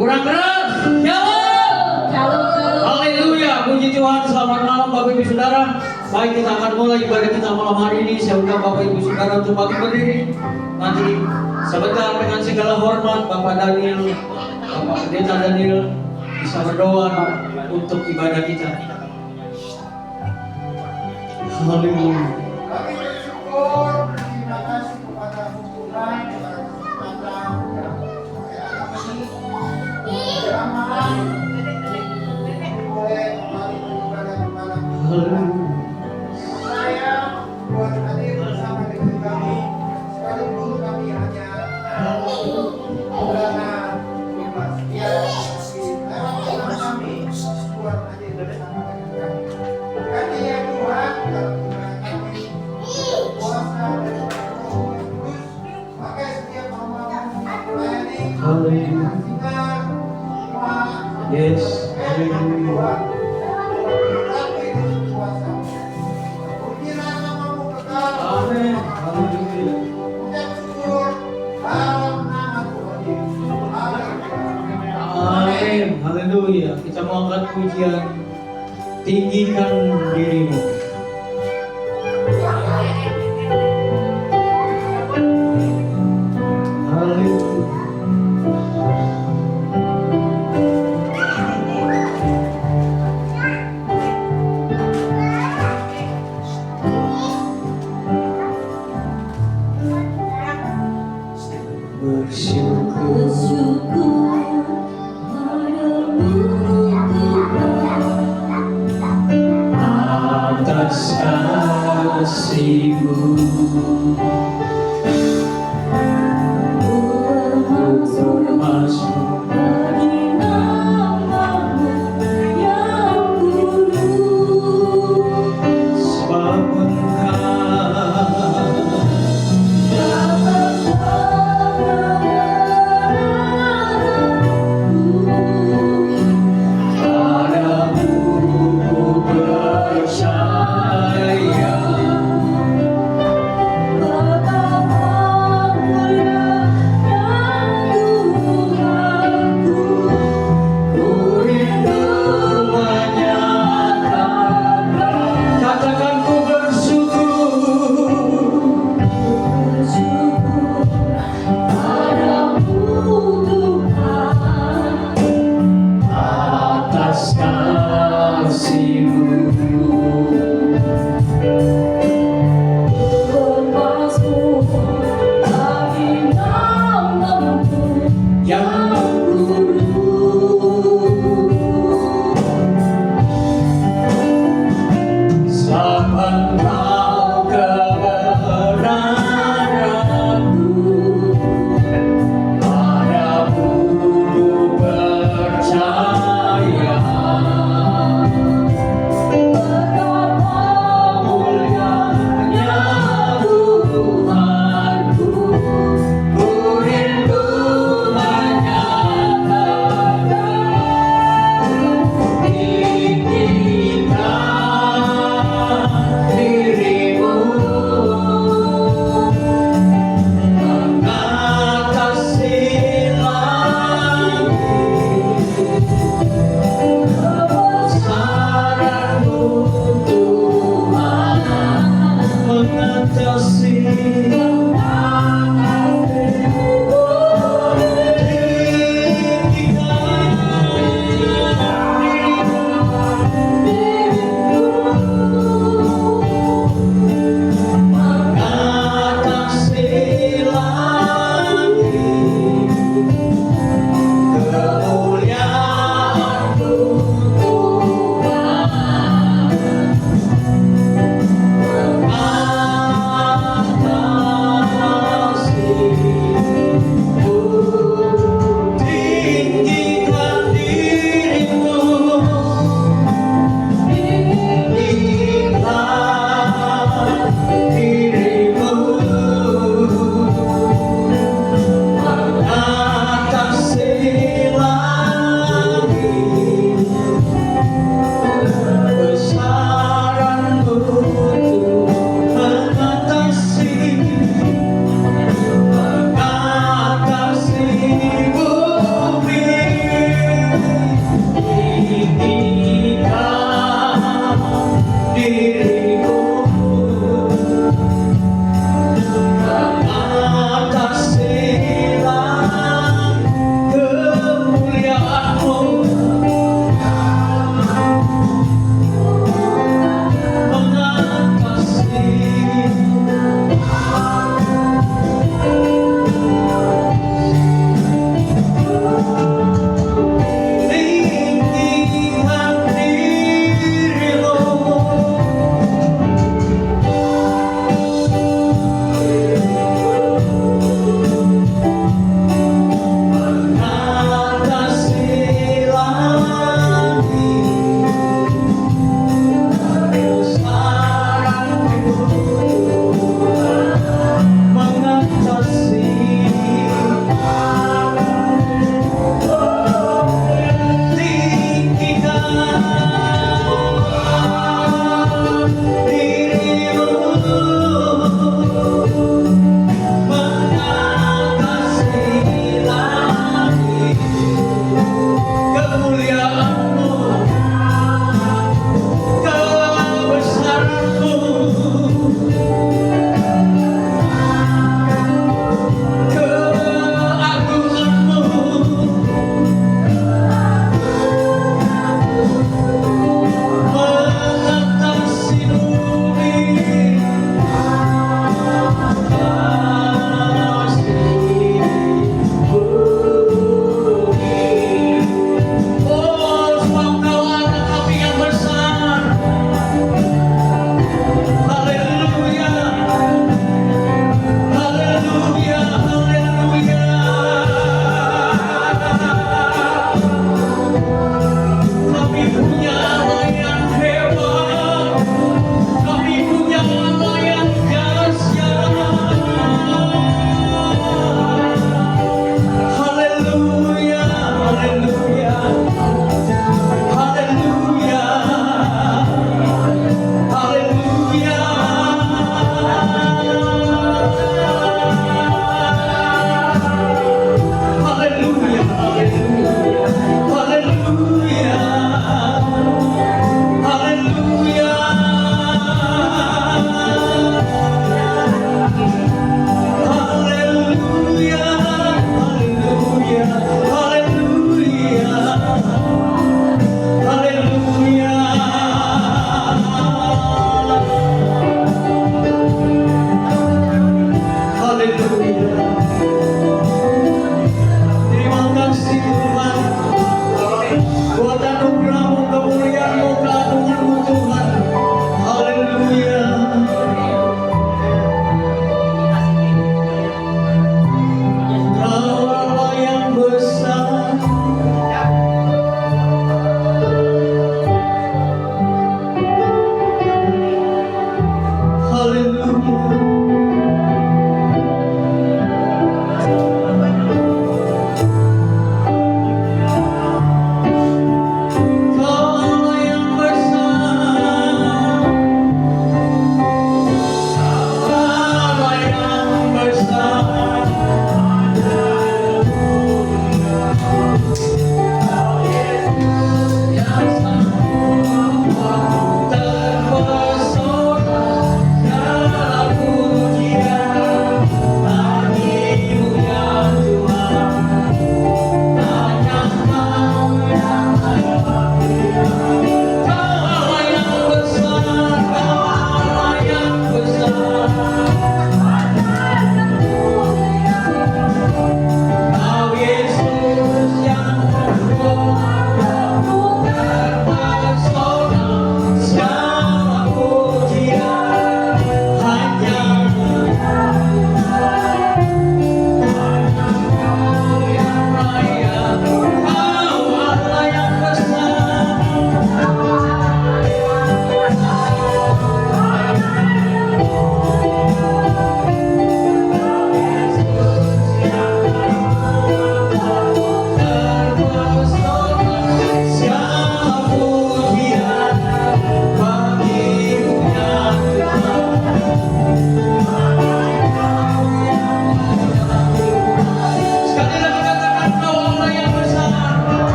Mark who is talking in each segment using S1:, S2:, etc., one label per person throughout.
S1: Kurang keras. Shalom. Haleluya. Puji Tuhan. Selamat malam Bapak Ibu Saudara. Baik, kita akan mulai ibadah kita malam hari ini. Saya undang Bapak Ibu Saudara untuk bangkit berdiri. Nanti sebentar dengan segala hormat Bapak Daniel, Bapak Pendeta Daniel bisa berdoa untuk ibadah kita. Haleluya.
S2: Kami bersyukur, terima kasih kepada Tuhan atas kesempatan jamaah boleh kembali beribadah di malam ini. Saya buat hadir bersama dengan kami, sekalipun kami hanya belakangan bebas. Ya, tapi kami buat hadir bersama dengan kami. Kami ya Tuhan, dalam kami puasa dan terus pakai setiap amalan melayani kita
S1: Yes. Haleluya. Amin. Haleluya. Amin. Haleluya. Kita mau angkat pujian. Tinggikan dirimu. Haleluya. Atas kasih-Mu bermasuk dari nama-Mu yang kudus, sebab Engkau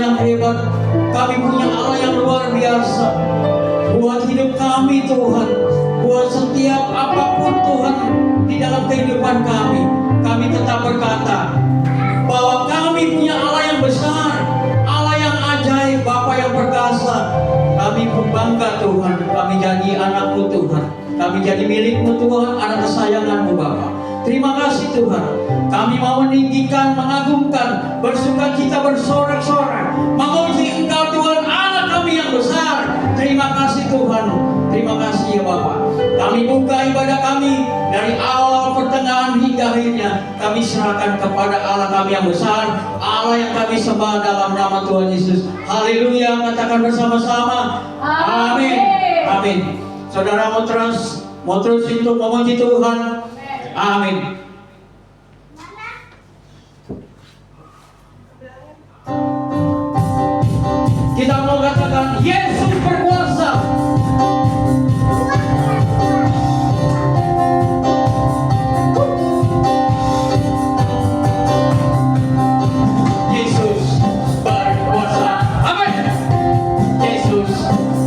S1: yang hebat, kami punya Allah yang luar biasa. Buat hidup kami Tuhan, buat setiap apapun Tuhan di dalam kehidupan kami tetap berkata bahwa kami punya Allah yang besar, Allah yang ajaib, Bapa yang perkasa. Kami pun bangga Tuhan, kami jadi anak-Mu Tuhan, kami jadi milik-Mu Tuhan, anak kesayangan-Mu Bapa. Terima kasih Tuhan, kami mau meninggikan, mengagumkan, bersukacita, bersorak-sorai, memuji Engkau Tuhan, anak kami yang besar. Terima kasih Tuhan, terima kasih ya Bapa. Kami buka ibadah kami dari awal, pertengahan hingga akhirnya. Kami serahkan kepada Allah kami yang besar, Allah yang kami sembah dalam nama Tuhan Yesus. Haleluya, katakan bersama-sama. Amin. Amin. Saudara mau terus untuk memuji Tuhan. Amin. Kita mau katakan Yesus berkuasa. Yesus berkuasa. Amin. Yesus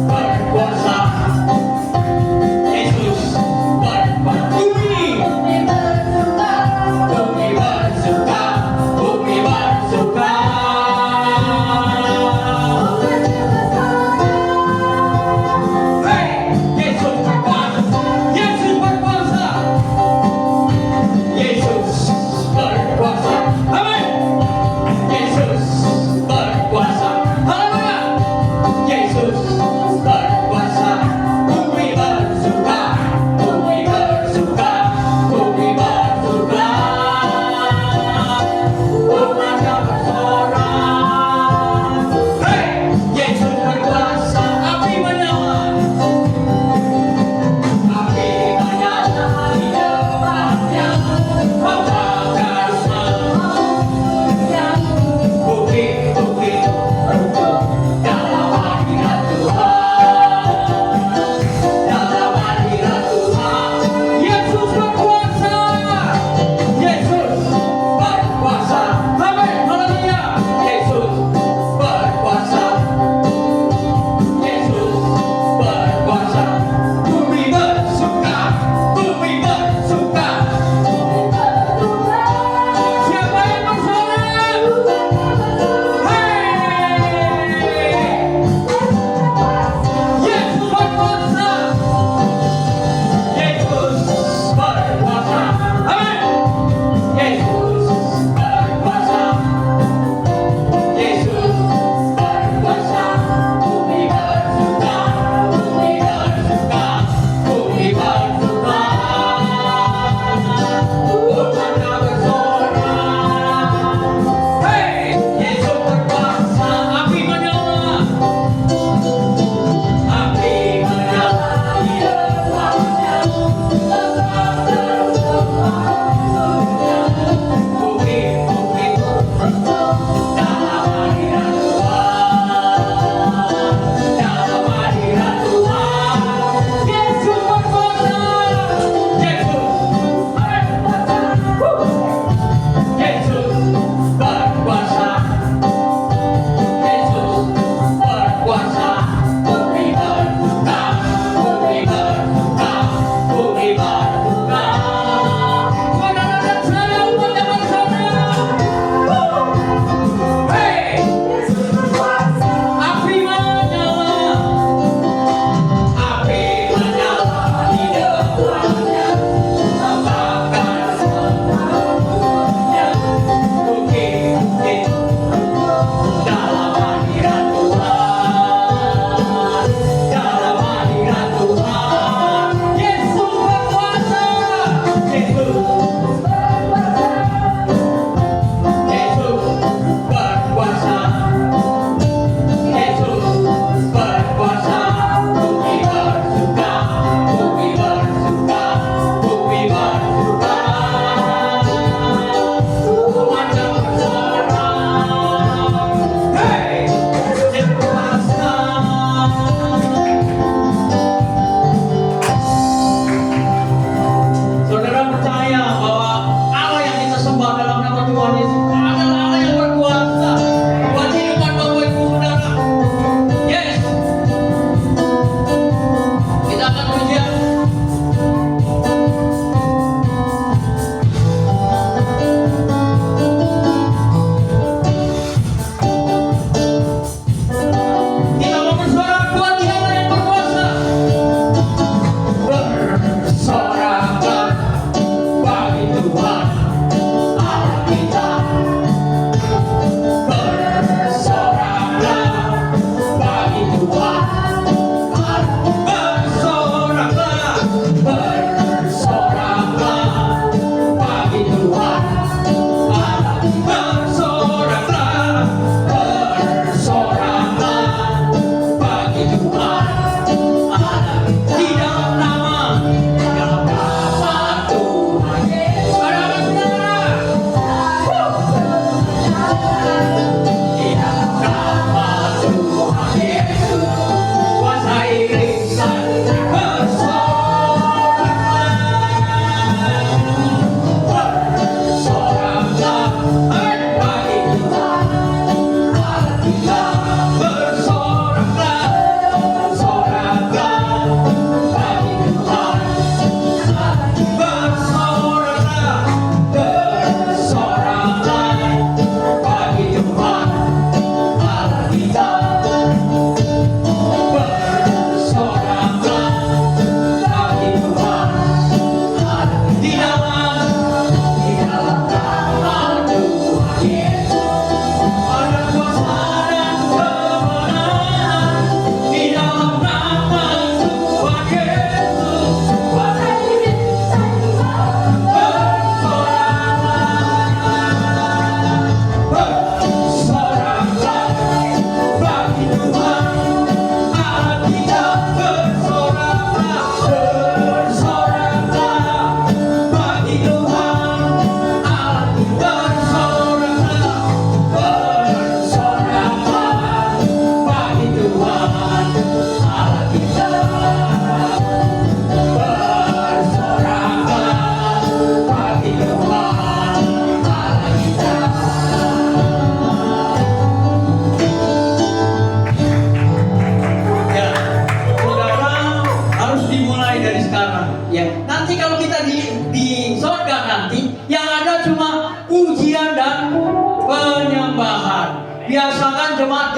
S1: berkuasa. Yesus berkuasa. Bumi bersuka, bumi bersuka.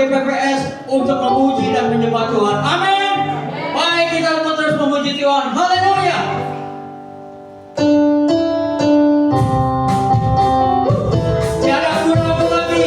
S1: KPPS untuk memuji dan menyembah Tuhan. Amin. Baik, kita mau terus memuji Tuhan. Haleluya. Tiada kurang lagi.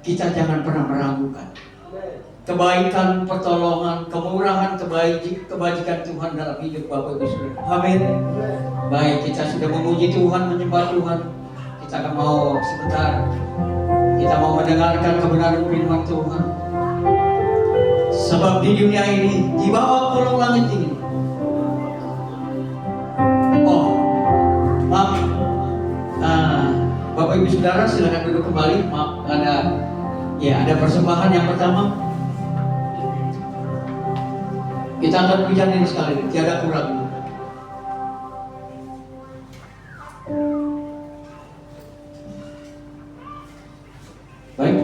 S1: Kita jangan pernah meragukan kebaikan, pertolongan, kemurahan, kebajikan Tuhan dalam hidup Bapak Ibu Saudara. Amin. Baik, kita sudah memuji Tuhan, menyembah Tuhan. Kita akan mau sebentar, kita mau mendengarkan kebenaran firman Tuhan. Sebab di dunia ini, di bawah kolong langit ini, maaf, Bapak Ibu Saudara silakan duduk kembali. Maaf, ada persembahan yang pertama. Kita akan pujian ini sekali, tiada kurang. Baik.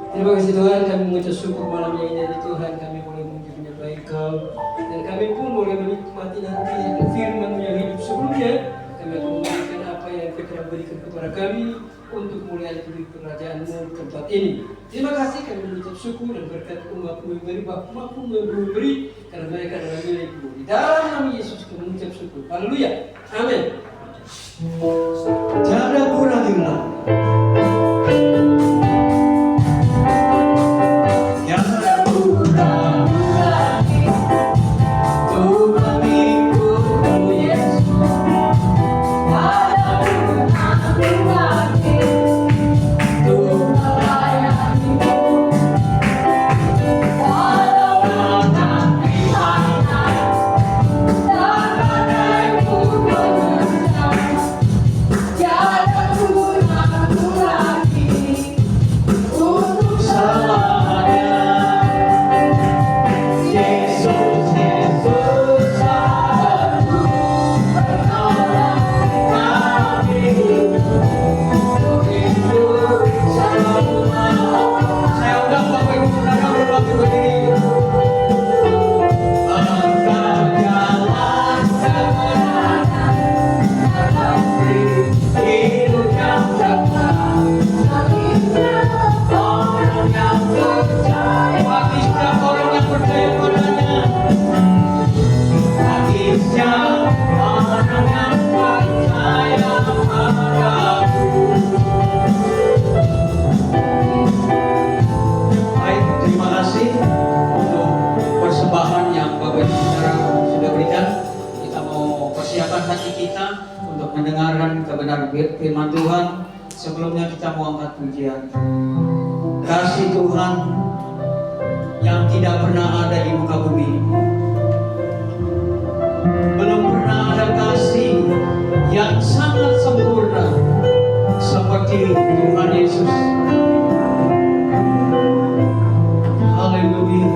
S3: Terima kasih Tuhan, kami mengucap syukur malam yang indah Tuhan, kami boleh menyembah Engkau dan kami pun boleh menikmati nanti firman yang hidup sebelumnya. Kami akan memberikan apa yang Engkau telah berikan kepada kami untuk mulia di kerajaan-Mu di tempat ini. Terima kasih, kami mengucap syukur dan berkat umat-Mu yang beri, Bapa-Mu yang memberi, karena mereka adalah milik-Mu. Di dalam nama Yesus kami mengucap syukur. Haleluya. Amin.
S1: Tiada kuranglah. Mendengarkan kebenaran firman Tuhan. Sebelumnya kita mau angkat pujian. Kasih Tuhan yang tidak pernah ada di muka bumi. Belum pernah ada kasih yang sangat sempurna seperti Tuhan Yesus. Haleluya.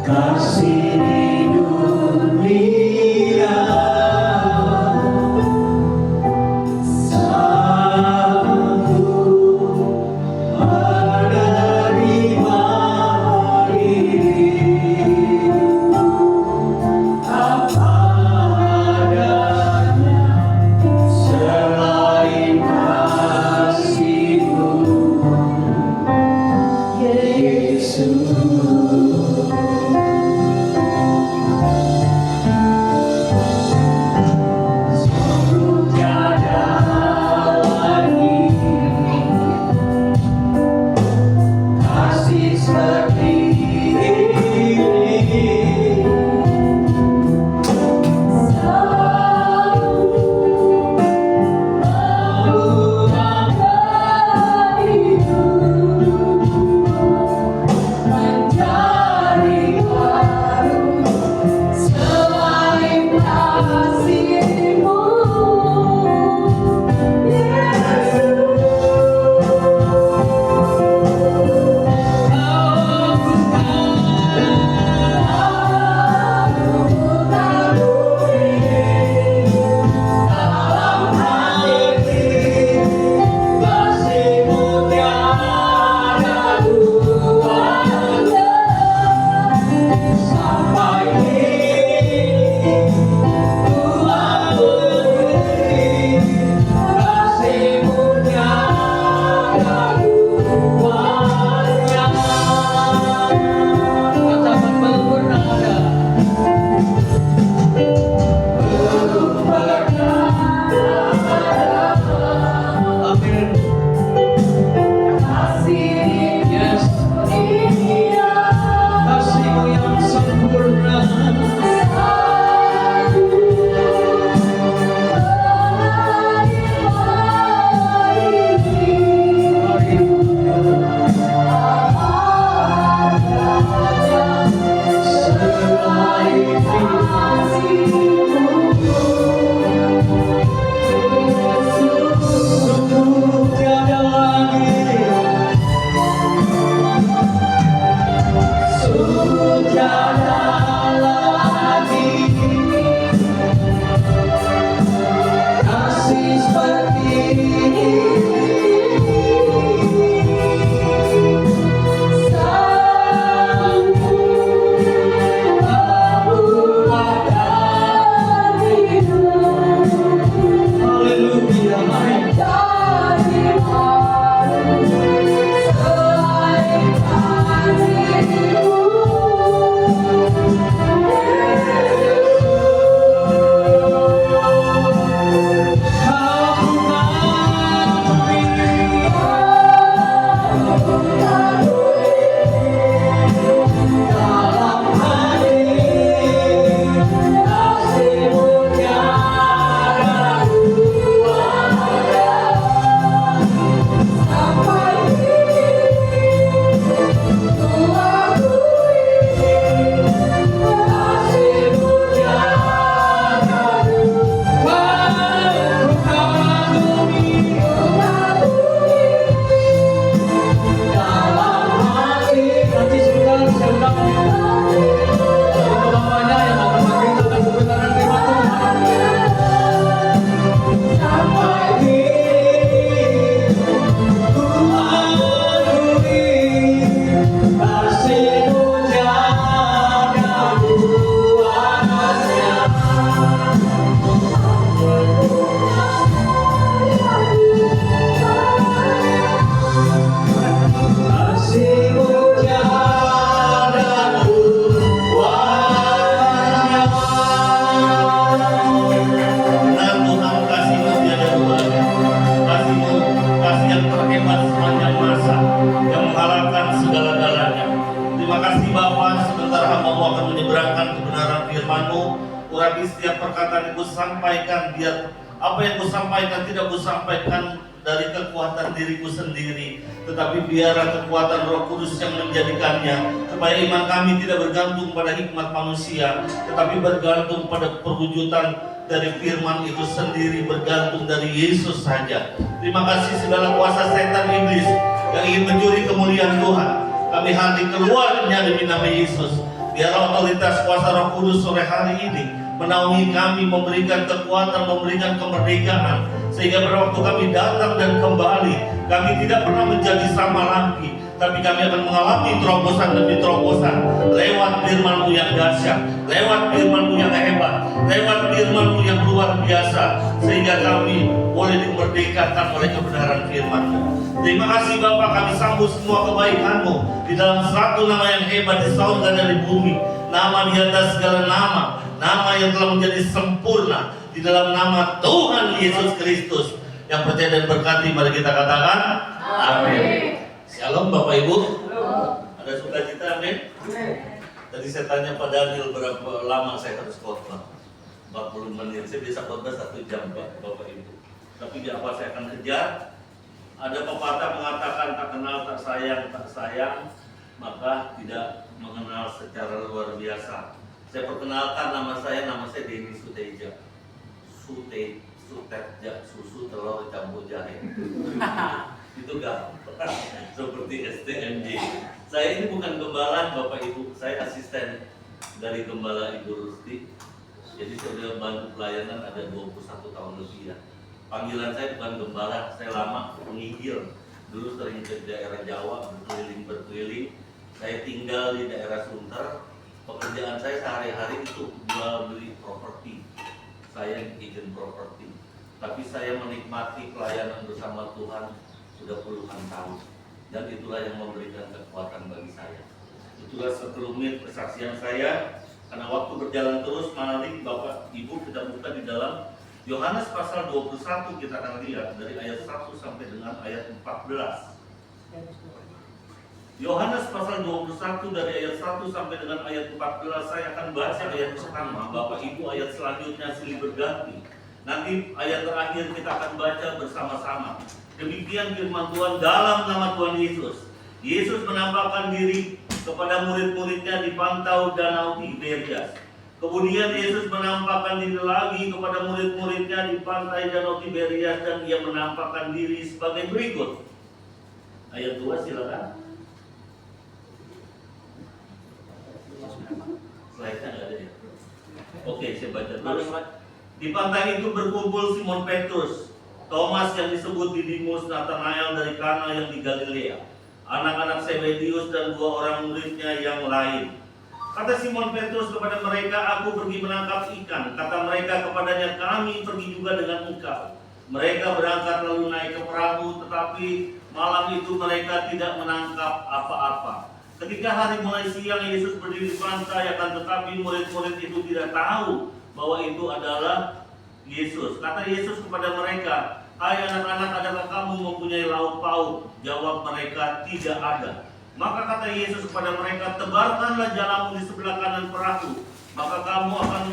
S1: Kasih di dunia
S4: firman-Mu. Urapi setiap perkataan yang kusampaikan, biar apa yang kusampaikan tidak kusampaikan dari kekuatan diriku sendiri, tetapi biarlah kekuatan Roh Kudus yang menjadikannya, supaya iman kami tidak bergantung pada hikmat manusia, tetapi bergantung pada perwujudan dari firman itu sendiri, bergantung dari Yesus saja. Terima kasih segala kuasa setan iblis yang ingin mencuri kemuliaan Tuhan, kami hadir keluarnya demi nama Yesus. Biarlah otoritas kuasa Roh Kudus sore hari ini menaungi kami, memberikan kekuatan, memberikan kemerdekaan, sehingga pada waktu kami datang dan kembali, kami tidak pernah menjadi sama lagi, tapi kami akan mengalami terobosan demi terobosan lewat firman-Mu yang dahsyat, lewat firman-Mu yang hebat, lewat firman-Mu yang luar biasa, sehingga kami boleh dimerdekakan oleh kebenaran firman-Mu. Terima kasih Bapa, kami sambut semua kebaikan-Mu di dalam satu nama yang hebat di surga dan di bumi, nama di atas segala nama, nama yang telah menjadi sempurna di dalam nama Tuhan Yesus Kristus. Yang percaya dan berkati, mari kita katakan amin. Shalom Bapak Ibu. Ada sukacita, amin. Tadi saya tanya Pak Daniel berapa lama saya harus khotbah. 40 menit. Saya bisa khotbah 1 jam Bapak Ibu. Tapi di apa saya akan kejar? Ada pepatah mengatakan tak kenal tak sayang, maka tidak mengenal secara luar biasa. Saya perkenalkan nama saya Denny Suteja. Suteja, susu telur campur jahe. Itu gampang, seperti STMJ. Saya ini bukan gembala Bapak Ibu, saya asisten dari Gembala Ibu Rusti. Jadi saya sudah bantu pelayanan ada 21 tahun lebih ya. Panggilan saya bukan gembala, saya lama menginjil. Dulu sering ke daerah Jawa, berkeliling. Saya tinggal di daerah Sunter. Pekerjaan saya sehari-hari itu jual beli properti. Saya izin properti. Tapi saya menikmati pelayanan bersama Tuhan sudah puluhan tahun. Dan itulah yang memberikan kekuatan bagi saya. Itulah sekelumit kesaksian saya. Karena waktu berjalan terus, mari Bapak Ibu kita buka di dalam Yohanes pasal 21, kita akan lihat dari ayat 1 sampai dengan ayat 14. Yohanes pasal 21 dari ayat 1 sampai dengan ayat 14. Saya akan baca ayat pertama, Bapak Ibu ayat selanjutnya silih berganti. Nanti ayat terakhir kita akan baca bersama-sama. Demikian firman Tuhan dalam nama Tuhan Yesus. Yesus menampakkan diri kepada murid-muridnya di pantau Danau Tiberias. Kemudian Yesus menampakkan diri lagi kepada murid-muridnya di pantai Danau Tiberias, dan ia menampakkan diri sebagai berikut. Ayat 2 silakan. Slide-nya nggak ada ya? Oke, saya baca terus. Di pantai itu berkumpul Simon Petrus, Thomas yang disebut Didimus, Nathanael dari Kana yang di Galilea, anak-anak Zebedius dan 2 orang muridnya yang lain. Kata Simon Petrus kepada mereka, "Aku pergi menangkap ikan." Kata mereka kepadanya, "Kami pergi juga dengan engkau." Mereka berangkat lalu naik ke perahu, tetapi malam itu mereka tidak menangkap apa-apa. Ketika hari mulai siang, Yesus berdiri di pantai, akan tetapi murid-murid itu tidak tahu bahwa itu adalah Yesus. Kata Yesus kepada mereka, "Hai anak-anak, adakah kamu mempunyai lauk pauk?" Jawab mereka, "Tidak ada." Maka kata Yesus kepada mereka, "Tebarkanlah jalamu di sebelah kanan perahu, maka kamu akan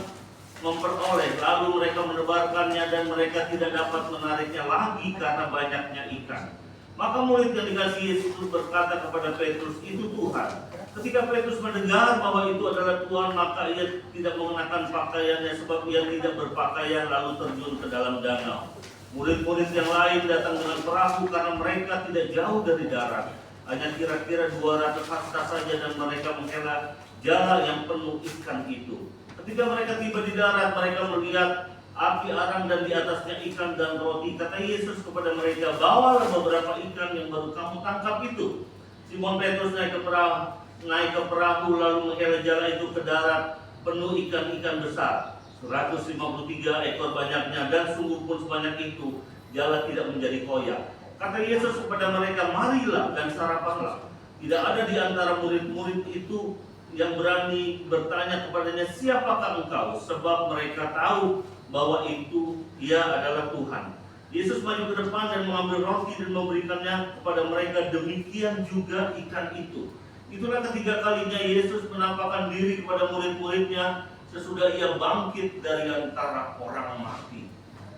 S4: memperoleh." Lalu mereka menebarkannya dan mereka tidak dapat menariknya lagi karena banyaknya ikan. Maka murid yang dikasihi Yesus berkata kepada Petrus, "Itu Tuhan." Ketika Petrus mendengar bahwa itu adalah Tuhan, maka ia tidak mengenakan pakaiannya, sebab ia tidak berpakaian, lalu terjun ke dalam danau. Murid-murid yang lain datang dengan perahu karena mereka tidak jauh dari darat, hanya kira-kira 200 hasta saja, dan mereka menghela jala yang penuh ikan itu. Ketika mereka tiba di darat, mereka melihat api arang dan di atasnya ikan dan roti. Kata Yesus kepada mereka, "Bawalah beberapa ikan yang baru kamu tangkap itu." Simon Petrus naik ke perahu lalu menghela jala itu ke darat penuh ikan-ikan besar, 153 ekor banyaknya, dan sungguh pun sebanyak itu jala tidak menjadi koyak. Kata Yesus kepada mereka, "Marilah dan sarapanlah." Tidak ada di antara murid-murid itu yang berani bertanya kepadanya, "Siapakah engkau?" Sebab mereka tahu bahwa itu ia adalah Tuhan. Yesus maju ke depan dan mengambil roti dan memberikannya kepada mereka, demikian juga ikan itu. Itulah ketiga kalinya Yesus menampakkan diri kepada murid-muridnya sesudah ia bangkit dari antara orang mati.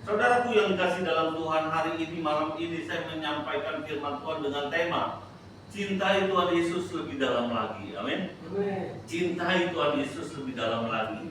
S4: Saudaraku yang dikasih dalam Tuhan, hari ini malam ini saya menyampaikan firman Tuhan dengan tema cintai Tuhan Yesus lebih dalam lagi. Amin. Cintai Tuhan Yesus lebih dalam lagi.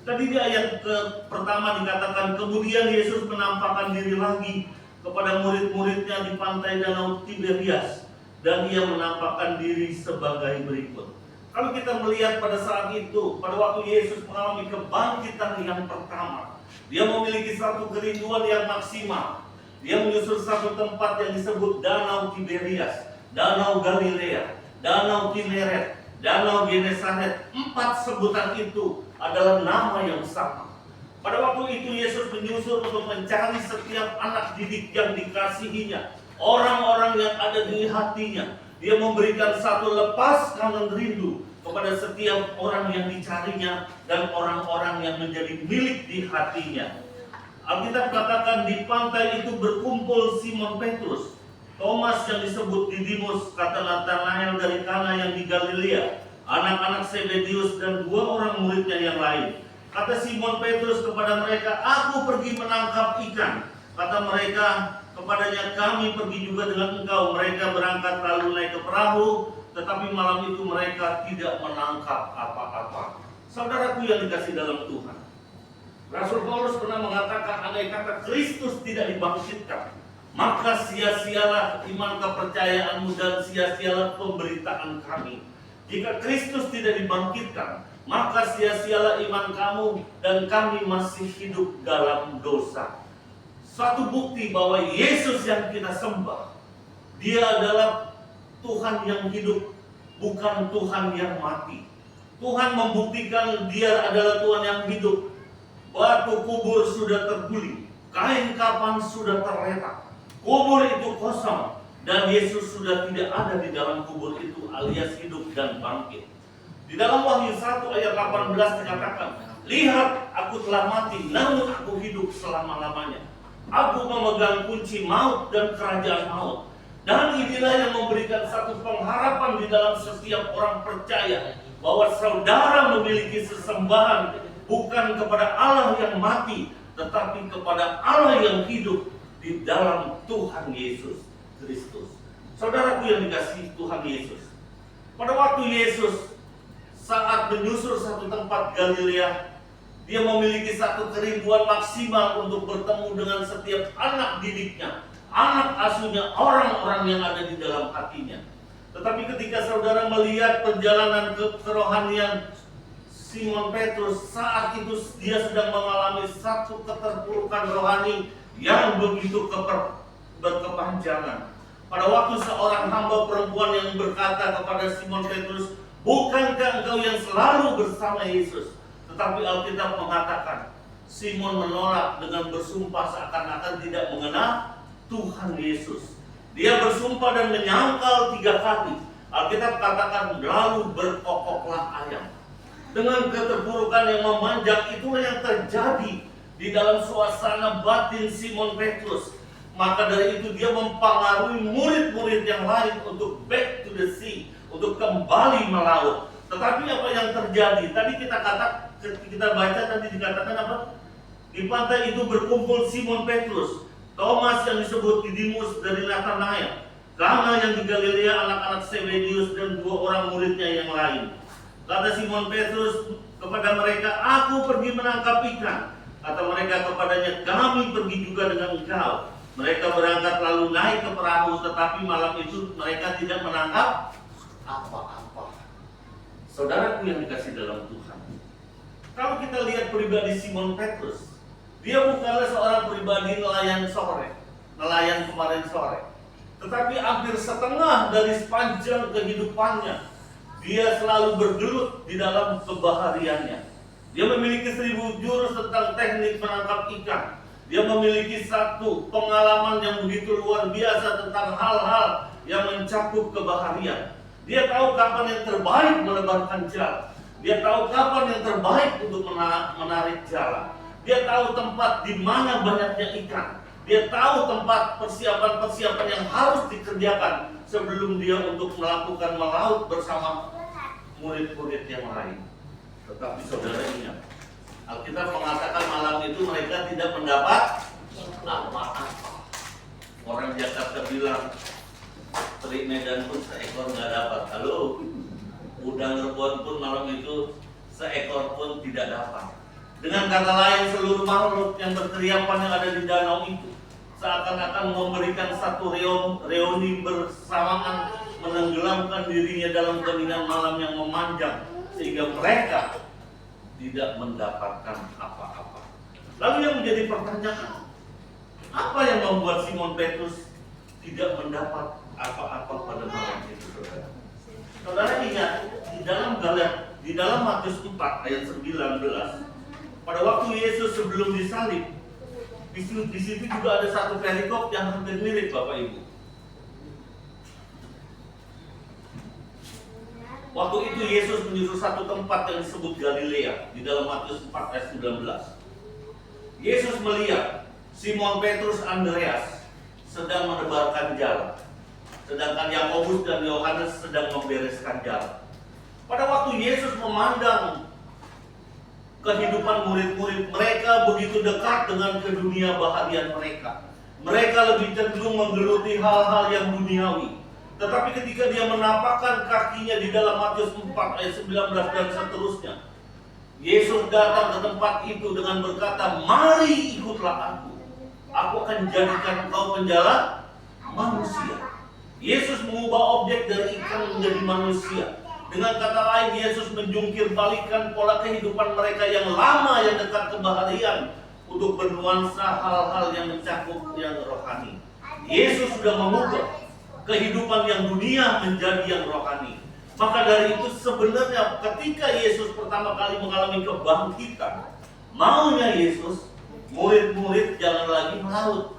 S4: Tadi di ayat pertama dikatakan kemudian Yesus menampakkan diri lagi kepada murid-muridnya di pantai Danau Tiberias dan ia menampakkan diri sebagai berikut. Kalau kita melihat pada saat itu, pada waktu Yesus mengalami kebangkitan yang pertama, dia memiliki satu kerinduan yang maksimal. Dia menyusul satu tempat yang disebut Danau Tiberias, Danau Galilea, Danau Kineret, Danau Genesaret. 4 sebutan itu adalah nama yang sama. Pada waktu itu Yesus menyusul untuk mencari setiap anak didik yang dikasihinya, orang-orang yang ada di hatinya. Dia memberikan satu lepas kangen rindu kepada setiap orang yang dicarinya dan orang-orang yang menjadi milik di hatinya. Alkitab katakan di pantai itu berkumpul Simon Petrus, Thomas yang disebut Didimus, kata Nathanael dari Kana yang di Galilea, anak-anak Zebedius dan 2 orang muridnya yang lain. Kata Simon Petrus kepada mereka, "Aku pergi menangkap ikan." Kata mereka kepadanya, "Kami pergi juga dengan engkau." Mereka berangkat lalu naik ke perahu, tetapi malam itu mereka tidak menangkap apa-apa. Saudaraku yang dikasih dalam Tuhan, Rasul Paulus pernah mengatakan, andai kata Kristus tidak dibangkitkan, maka sia-sialah iman kepercayaanmu dan sia-sialah pemberitaan kami. Jika Kristus tidak dibangkitkan, maka sia-sialah iman kamu dan kami masih hidup dalam dosa. Suatu bukti bahwa Yesus yang kita sembah, Dia adalah Tuhan yang hidup, bukan Tuhan yang mati. Tuhan membuktikan Dia adalah Tuhan yang hidup. Batu kubur sudah terguling, kain kafan sudah terletak, kubur itu kosong, dan Yesus sudah tidak ada di dalam kubur itu, alias hidup dan bangkit. Di dalam Wahyu 1 ayat 18 dikatakan, "Lihat, aku telah mati, namun aku hidup selama-lamanya. Aku memegang kunci maut dan kerajaan maut." Dan inilah yang memberikan satu pengharapan di dalam setiap orang percaya, bahwa saudara memiliki sesembahan bukan kepada Allah yang mati, tetapi kepada Allah yang hidup di dalam Tuhan Yesus Kristus. Saudaraku yang dikasihi Tuhan Yesus, pada waktu Yesus saat menyusul satu tempat Galilea, Dia memiliki satu kerinduan maksimal untuk bertemu dengan setiap anak didiknya, anak asuhnya, orang-orang yang ada di dalam hatinya. Tetapi ketika saudara melihat perjalanan kerohanian Simon Petrus, saat itu dia sedang mengalami satu keterpurukan rohani yang begitu berkepanjangan. Pada waktu seorang hamba perempuan yang berkata kepada Simon Petrus, "Bukankah engkau yang selalu bersama Yesus?" Tetapi Alkitab mengatakan, Simon menolak dengan bersumpah seakan-akan tidak mengenal Tuhan Yesus. Dia bersumpah dan menyangkal 3 kali. Alkitab katakan, lalu berkokoklah ayam. Dengan keterpurukan yang memanjang, itulah yang terjadi di dalam suasana batin Simon Petrus. Maka dari itu dia mempengaruhi murid-murid yang lain untuk back to the sea, untuk kembali melaut. Tetapi apa yang terjadi? Tadi kita baca tadi dikatakan apa? Di pantai itu berkumpul Simon Petrus, Thomas yang disebut Didimus dari Nathanael, Kana yang di Galilea, anak-anak Zebedius dan 2 orang muridnya yang lain. Kata Simon Petrus kepada mereka, "Aku pergi menangkap ikan." Kata mereka kepadanya, "Kami pergi juga dengan engkau." Mereka berangkat lalu naik ke perahu, tetapi malam itu mereka tidak menangkap apa-apa. Saudaraku yang dikasih dalam Tuhan, kalau kita lihat pribadi Simon Petrus, dia bukanlah seorang pribadi nelayan kemarin sore. Tetapi hampir setengah dari sepanjang kehidupannya, dia selalu bergelut di dalam kebahariannya. Dia memiliki 1000 jurus tentang teknik menangkap ikan. Dia memiliki satu pengalaman yang begitu luar biasa tentang hal-hal yang mencakup kebaharian. Dia tahu kapan yang terbaik melebarkan jala. Dia tahu kapan yang terbaik untuk menarik jala. Dia tahu tempat di mana banyaknya ikan. Dia tahu tempat persiapan-persiapan yang harus dikerjakan sebelum dia untuk melakukan melaut bersama murid-murid yang lain. Tetapi saudara ingat, Alkitab mengatakan malam itu mereka tidak mendapat apa-apa. Orang Jakarta bilang, terik Medan pun seekor nggak dapat. Halo, udang rebon pun malam itu seekor pun tidak dapat. Dengan kata lain, seluruh makhluk yang berteriapan yang ada di danau itu seakan-akan memberikan satu reuni bersamaan, menenggelamkan dirinya dalam keningan malam yang memanjang, sehingga mereka tidak mendapatkan apa-apa. Lalu yang menjadi pertanyaan, apa yang membuat Simon Petrus tidak mendapat apa-apa pada malam itu, saudara? Saudara ingat, di dalam Matius 4 ayat 19, pada waktu Yesus sebelum disalib, di situ juga ada satu perikop yang hampir mirip, Bapak Ibu. Waktu itu Yesus menyuruh satu tempat yang disebut Galilea di dalam Matius 4 ayat 19. Yesus melihat Simon Petrus Andreas sedang menebarkan jala, sedangkan Yakobus dan Yohanes sedang membereskan jala. Pada waktu Yesus memandang kehidupan murid-murid, mereka begitu dekat dengan keduniabaharian mereka. Mereka lebih cenderung menggeluti hal-hal yang duniawi. Tetapi ketika dia menapakkan kakinya di dalam Matius 4 ayat 19 dan seterusnya, Yesus datang ke tempat itu dengan berkata, "Mari ikutlah aku. Aku akan jadikan engkau penjala manusia." Yesus mengubah objek dari ikan menjadi manusia. Dengan kata lain, Yesus menjungkir balikan pola kehidupan mereka yang lama yang dekat kebaharian untuk bernuansa hal-hal yang mencakup yang rohani. Yesus sudah mengubah kehidupan yang dunia menjadi yang rohani. Maka dari itu sebenarnya ketika Yesus pertama kali mengalami kebangkitan, maunya Yesus, murid-murid jangan lagi melaut,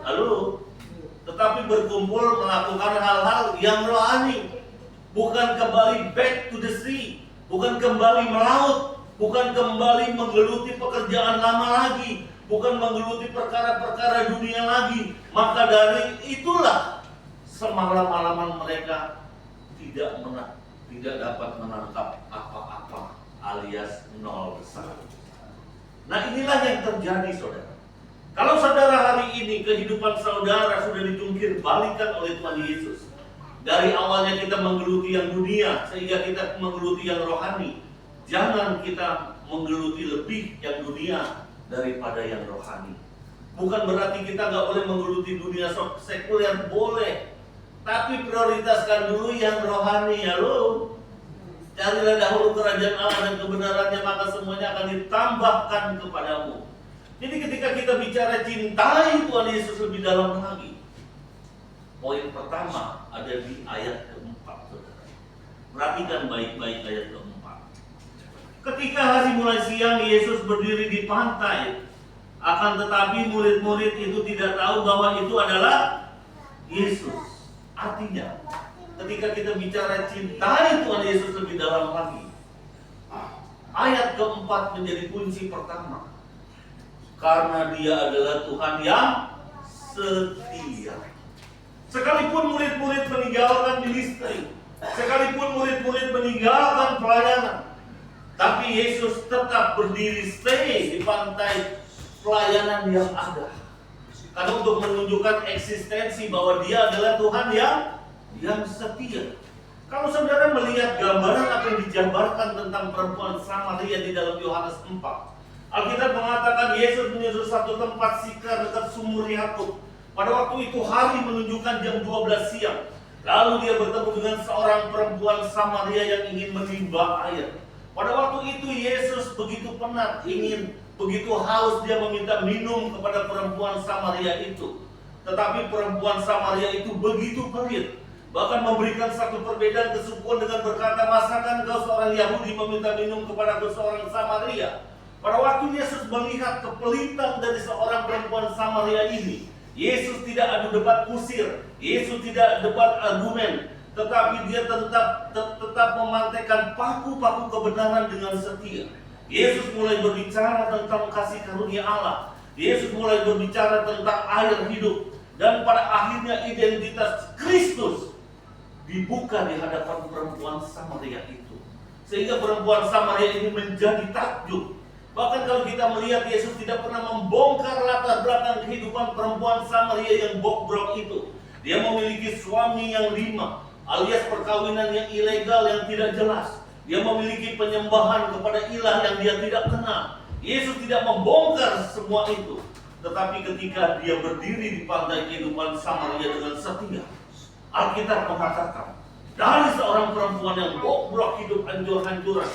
S4: tetapi berkumpul melakukan hal-hal yang rohani. Bukan kembali back to the sea, bukan kembali melaut, bukan kembali menggeluti pekerjaan lama lagi, bukan menggeluti perkara-perkara dunia lagi. Maka dari itulah semalam-malaman mereka tidak dapat menangkap apa-apa, alias nol besar. Nah, inilah yang terjadi, saudara. Kalau saudara hari ini kehidupan saudara sudah dijungkir balikan oleh Tuhan Yesus, dari awalnya kita menggeluti yang dunia sehingga kita menggeluti yang rohani, jangan kita menggeluti lebih yang dunia daripada yang rohani. Bukan berarti kita nggak boleh menggeluti dunia sekuler, boleh, tapi prioritaskan dulu yang rohani. Carilah dahulu kerajaan Allah dan kebenarannya, maka semuanya akan ditambahkan kepadamu. Jadi ketika kita bicara cintai Tuhan Yesus lebih dalam lagi, poin pertama ada di ayat keempat, saudara. Perhatikan baik-baik ayat keempat. Ketika hari mulai siang, Yesus berdiri di pantai. Akan tetapi murid-murid itu tidak tahu bahwa itu adalah Yesus. Artinya, ketika kita bicara cintai Tuhan Yesus lebih dalam lagi, ayat keempat menjadi kunci pertama. Karena dia adalah Tuhan yang setia. Sekalipun murid-murid meninggalkan ministry, sekalipun murid-murid meninggalkan pelayanan, tapi Yesus tetap berdiri stay di pantai pelayanan yang ada. Karena untuk menunjukkan eksistensi bahwa dia adalah Tuhan yang setia. Kalau saudara melihat gambaran apa yang dijabarkan tentang perempuan Samaria di dalam Yohanes 4, Alkitab mengatakan Yesus menyusul satu tempat Sikar dekat sumur Yakub. Pada waktu itu hari menunjukkan jam 12 siang. Lalu dia bertemu dengan seorang perempuan Samaria yang ingin menimba air. Pada waktu itu Yesus begitu penat, begitu haus, dia meminta minum kepada perempuan Samaria itu. Tetapi perempuan Samaria itu begitu pelit, bahkan memberikan satu perbedaan kesukuan dengan berkata, "Masakan kau seorang Yahudi meminta minum kepada seorang Samaria?" Pada waktu Yesus melihat kepelitan dari seorang perempuan Samaria ini, Yesus tidak adu debat kusir, Yesus tidak debat argumen, tetapi dia tetap memantaikan paku-paku kebenaran dengan setia. Yesus mulai berbicara tentang kasih karunia Allah. Yesus mulai berbicara tentang air hidup, dan pada akhirnya identitas Kristus dibuka di hadapan perempuan Samaria itu. Sehingga perempuan Samaria ini menjadi takjub. Bahkan kalau kita melihat Yesus tidak pernah membongkar latar belakang kehidupan perempuan Samaria yang bobrok itu. Dia memiliki suami yang 5, alias perkawinan yang ilegal yang tidak jelas. Dia memiliki penyembahan kepada ilah yang dia tidak kenal. Yesus tidak membongkar semua itu. Tetapi ketika dia berdiri di pantai kehidupan Samaria dengan setia, Alkitab mengatakan, dari seorang perempuan yang bobrok hidup hancur-hancuran,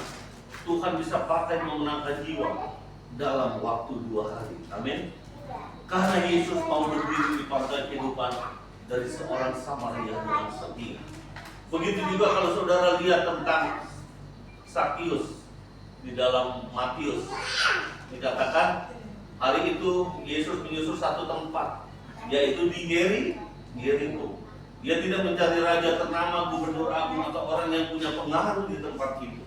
S4: Tuhan bisa pakai memenangkan jiwa dalam waktu 2 hari. Amin. Karena Yesus mau berdiri di pantai kehidupan dari seorang Samaria dengan setia. Begitu juga kalau saudara lihat tentang Sakius di dalam Matius, dikatakan hari itu Yesus menyusul satu tempat, yaitu di Yeriko. Dia tidak mencari raja ternama, gubernur agung, atau orang yang punya pengaruh di tempat itu.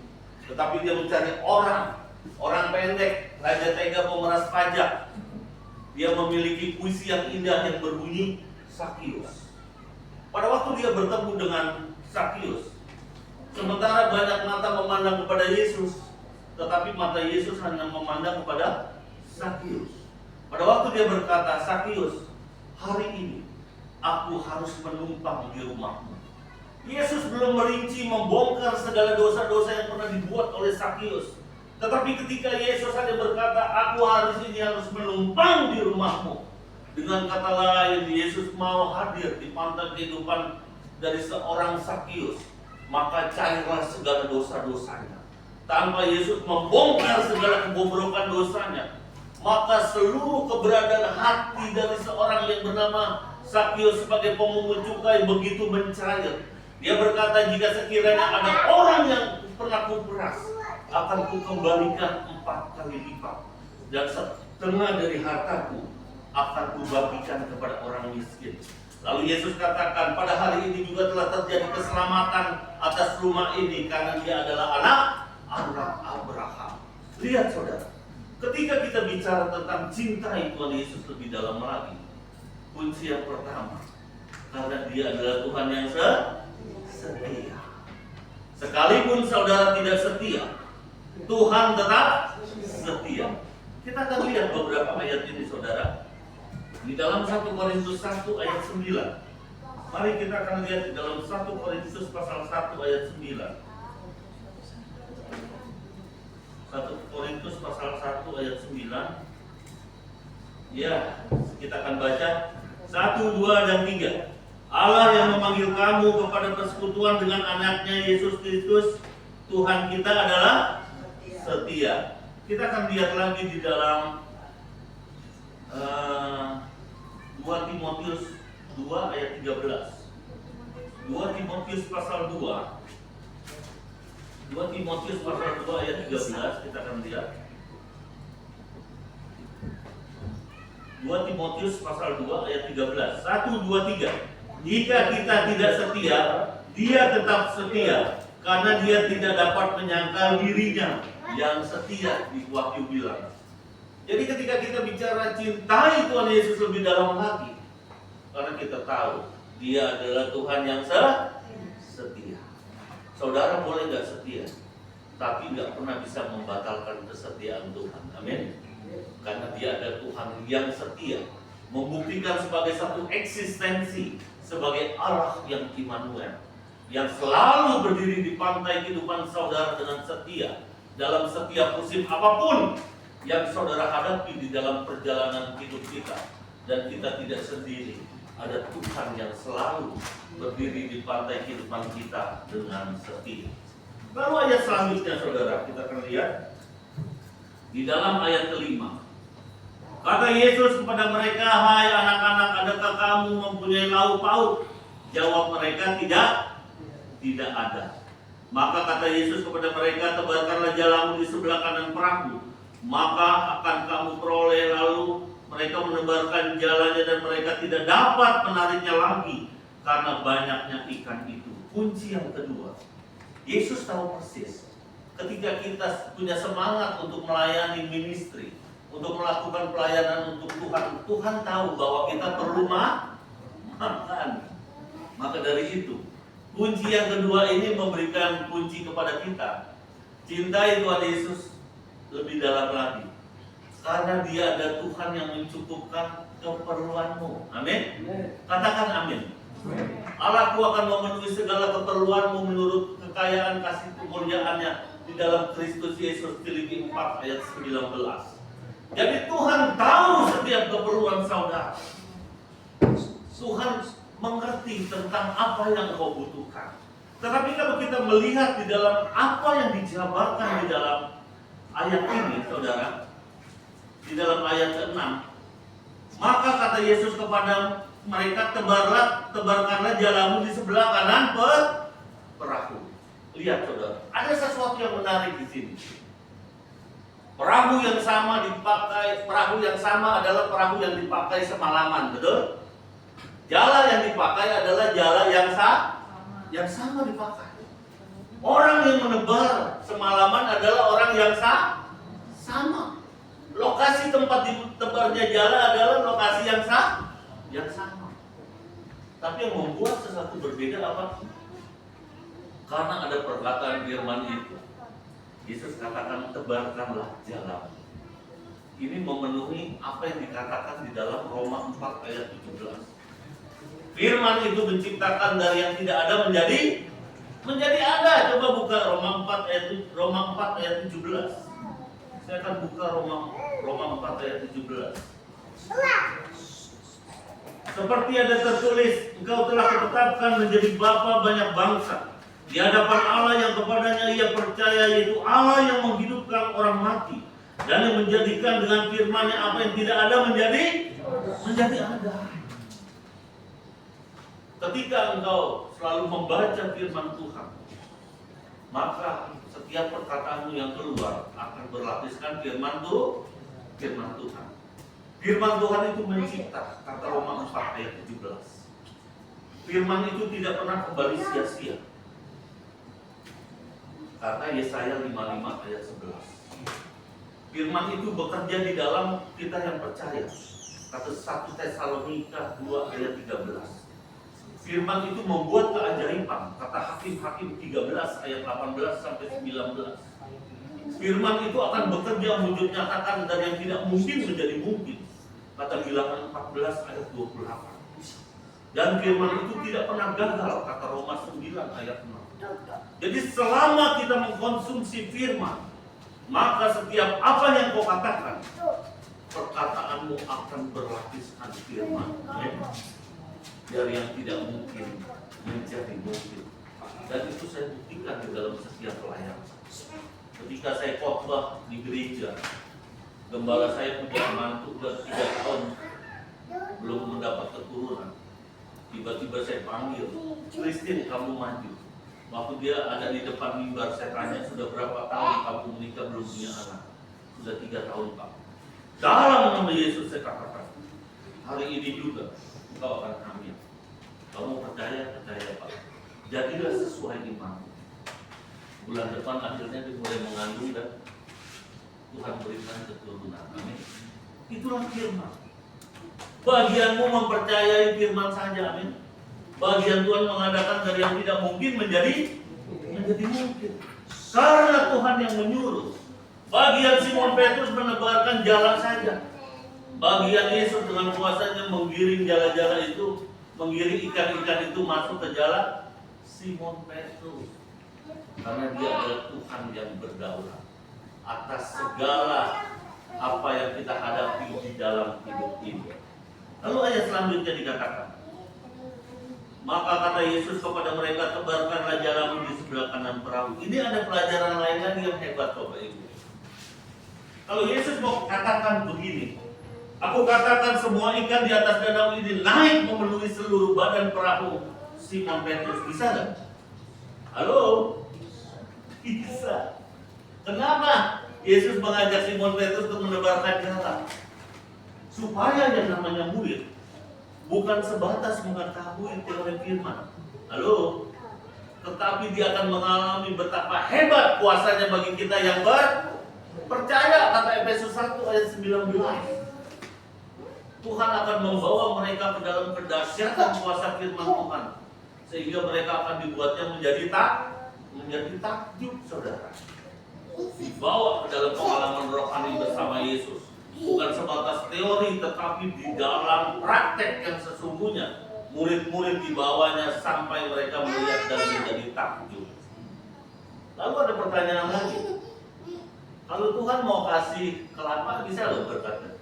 S4: Tetapi dia mencari orang pendek, raja tega pemeras pajak. Dia memiliki puisi yang indah yang berbunyi Sakius. Pada waktu dia bertemu dengan Sakius, sementara banyak mata memandang kepada Yesus, tetapi mata Yesus hanya memandang kepada Sakius. Pada waktu dia berkata, Sakius, hari ini aku harus menumpang di rumahmu. Yesus belum merinci membongkar segala dosa-dosa yang pernah dibuat oleh Sakius. Tetapi ketika Yesus hanya berkata, aku harus menumpang di rumahmu. Dengan kata lain, Yesus mau hadir di pantai kehidupan dari seorang Sakius. Maka cairlah segala dosa-dosanya. Tanpa Yesus membongkar segala kebobrokan dosanya, maka seluruh keberadaan hati dari seorang yang bernama Sakius sebagai pemungut cukai begitu mencair. Dia berkata, jika sekiranya ada orang yang pernah kuperas, akan kukembalikan 4 kali lipat, dan setengah dari hartaku akan kubagikan kepada orang miskin. Lalu Yesus katakan, pada hari ini juga telah terjadi keselamatan atas rumah ini, karena dia adalah anak Abraham. Lihat saudara, ketika kita bicara tentang cintai Tuhan Yesus lebih dalam lagi, kunci yang pertama, karena dia adalah Tuhan yang setia. Sekalipun saudara tidak setia, Tuhan tetap setia. Kita akan lihat beberapa ayat ini saudara. Di dalam 1 Korintus 1 ayat 9. Mari kita akan lihat di dalam 1 Korintus pasal 1 ayat 9. 1 Korintus pasal 1 ayat 9. Ya, kita akan baca 1, 2, dan 3. Allah yang memanggil kamu kepada persekutuan dengan anaknya Yesus Kristus, Tuhan kita adalah setia. Kita akan lihat lagi di dalam 2 Timotius 2 ayat 13. 2 Timotius pasal 2. 2 Timotius pasal 2 ayat 13 kita akan lihat. 2 Timotius pasal 2 ayat 13. 1, 2, 3. Jika kita tidak setia, dia tetap setia, karena dia tidak dapat menyangkal dirinya yang setia, di Wahyu bilang. Jadi ketika kita bicara cintai Tuhan Yesus lebih dalam lagi, karena kita tahu dia adalah Tuhan yang setia. Saudara boleh gak setia, tapi gak pernah bisa membatalkan kesetiaan Tuhan. Amin. Karena dia adalah Tuhan yang setia, membuktikan sebagai satu eksistensi, sebagai Allah yang Immanuel, yang selalu berdiri di pantai kehidupan saudara dengan setia dalam setiap musim apapun yang saudara hadapi di dalam perjalanan hidup kita. Dan kita tidak sendiri, ada Tuhan yang selalu berdiri di pantai kehidupan kita dengan setia. Lalu ayat selanjutnya saudara, kita akan lihat di dalam ayat kelima. Kata Yesus kepada mereka, hai anak-anak, adakah kamu mempunyai lauk pauk? Jawab mereka, tidak ada. Maka kata Yesus kepada mereka, tebarkanlah jalamu di sebelah kanan perahu, maka akan kamu peroleh. Lalu mereka menebarkan jalannya dan mereka tidak dapat menariknya lagi karena banyaknya ikan itu. Kunci yang kedua, Yesus tahu persis ketika kita punya semangat untuk melayani ministry, untuk melakukan pelayanan untuk Tuhan, Tuhan tahu bahwa kita perlu makan. Maka dari itu, kunci yang kedua ini memberikan kunci kepada kita. Cintai Tuhan Yesus lebih dalam lagi. Karena Dia ada Tuhan yang mencukupkan keperluanmu. Amin. Katakan amin. Allahku akan memenuhi segala keperluanmu menurut kekayaan kasih kemuliaannya di dalam Kristus Yesus. Filipi 4 ayat 19. Jadi Tuhan tahu setiap keperluan saudara. Tuhan mengerti tentang apa yang kau butuhkan. Tetapi kalau kita melihat di dalam apa yang dijabarkan di dalam ayat ini, saudara, di dalam ayat ke-6, maka kata Yesus kepada mereka, tebarkanlah jalamu di sebelah kanan perahu. Lihat saudara, ada sesuatu yang menarik di sini. Perahu yang sama adalah perahu yang dipakai semalaman, betul? Jala yang dipakai adalah jala yang sama dipakai. Orang yang menebar semalaman adalah orang yang sama. Lokasi tempat ditebarnya jala adalah lokasi yang sama. Tapi yang membuat sesuatu berbeda apa? Karena ada perkataan firman itu. Yesus katakan, tebarkanlah jala. Ini memenuhi apa yang dikatakan di dalam Roma 4 ayat 17. Firman itu menciptakan dari yang tidak ada menjadi ada. Coba buka Roma 4 ayat 17. Saya akan buka Roma 4 ayat 17. Seperti ada tertulis, engkau telah ditetapkan menjadi bapa banyak bangsa di hadapan Allah yang kepadanya ia percaya, yaitu Allah yang menghidupkan orang mati dan yang menjadikan dengan firman-Nya apa yang tidak ada menjadi ada. Ketika engkau selalu membaca firman Tuhan, maka setiap perkataanmu yang keluar akan berlapiskan firman Tuhan. Firman Tuhan itu mencipta, kata Roma 4 ayat 17. Firman itu tidak pernah kembali sia-sia. Karena Yesaya 55 ayat 11. Firman itu bekerja di dalam kita yang percaya. Kata 1 Tesalonika 2 ayat 13. Firman itu membuat keajaiban. Kata Hakim-Hakim 13 ayat 18 sampai 19. Firman itu akan bekerja wujud nyatakan dari yang tidak mungkin menjadi mungkin. Kata Bilangan 14 ayat 28. Dan firman itu tidak pernah gagal. Kata Roma 9 ayat 6. Jadi selama kita mengkonsumsi firman, maka setiap apa yang kau katakan, perkataanmu akan berlapiskan firman. Dari yang tidak mungkin menjadi mungkin. Dan itu saya buktikan di dalam setiap pelayanan. Ketika saya khotbah di gereja, gembala saya punya mantu sudah 3 tahun belum mendapat keturunan. Tiba-tiba saya panggil, Christine, kamu maju. Waktu dia ada di depan mimbar, saya tanya, sudah berapa tahun kamu menikah belum punya anak? Sudah 3 tahun, Pak. Dalam nama Yesus saya katakan, hari ini juga engkau akan hamil. Kamu percaya, Pak. Jadilah sesuai iman. Bulan depan akhirnya dia mulai mengandung dan Tuhan berikan keturunan. Amin. Itulah firman. Bagianmu mempercayai firman saja, amin. Bagian Tuhan mengadakan dari yang tidak mungkin menjadi mungkin. Karena Tuhan yang menyuruh. Bagian Simon Petrus menebarkan jala saja. Bagian Yesus dengan kuasanya menggiring jala-jala itu, menggiring ikan-ikan itu masuk ke jala Simon Petrus. Karena dia adalah Tuhan yang berdaulat atas segala apa yang kita hadapi di dalam hidup ini. Lalu ayat selanjutnya dikatakan, maka kata Yesus kepada mereka, tebarkanlah jalamu di sebelah kanan perahu. Ini ada pelajaran lain lagi yang hebat, Bapak Ibu. Kalau Yesus mau katakan begini, aku katakan semua ikan di atas danau ini naik memenuhi seluruh badan perahu Simon Petrus. Bisa nggak? Halo? Bisa. Kenapa Yesus mengajak Simon Petrus untuk menebarkan jala? Supaya yang namanya murid bukan sebatas mengetahui teori firman. Halo? Tetapi dia akan mengalami betapa hebat kuasanya bagi kita yang percaya, kata Efesus 1 ayat 19. Tuhan akan membawa mereka ke dalam kedahsyatan kuasa firman Tuhan, sehingga mereka akan dibuatnya menjadi takjub, saudara. dibawa ke dalam pengalaman rohani bersama Yesus. Bukan sebatas teori, tetapi di dalam praktek yang sesungguhnya murid-murid dibawanya sampai mereka melihat dan menjadi takjub. Lalu ada pertanyaan lagi, kalau Tuhan mau kasih kelapa, bisa loh berkata?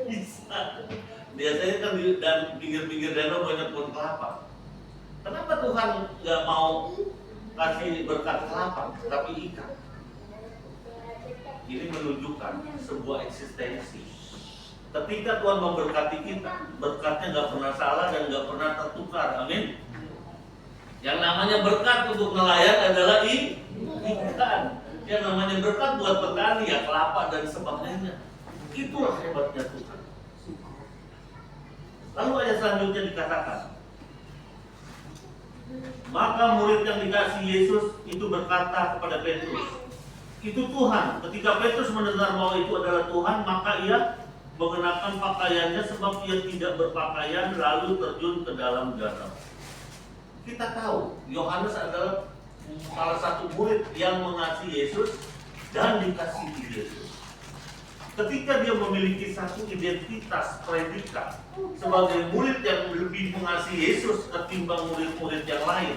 S4: Bisa. Biasanya kan di dan pinggir-pinggir danau banyak pohon kelapa. Kenapa Tuhan nggak mau kasih berkat kelapa, tapi ikan? Ini menunjukkan sebuah eksistensi. Ketika Tuhan memberkati kita, berkatnya nggak pernah salah dan nggak pernah tertukar. Amin. Yang namanya berkat untuk nelayan adalah ikan. Yang namanya berkat buat petani ya kelapa dan sebagainya. Itulah hebatnya Tuhan. Lalu ayat selanjutnya dikatakan, maka murid yang dikasihi Yesus itu berkata kepada Petrus, itu Tuhan. Ketika Petrus mendengar bahwa itu adalah Tuhan, maka ia mengenakan pakaiannya sebab ia tidak berpakaian, lalu terjun ke dalam danau. Kita tahu Yohanes adalah salah satu murid yang mengasihi Yesus dan dikasihi Yesus. Ketika dia memiliki satu identitas predikat sebagai murid yang lebih mengasihi Yesus ketimbang murid-murid yang lain,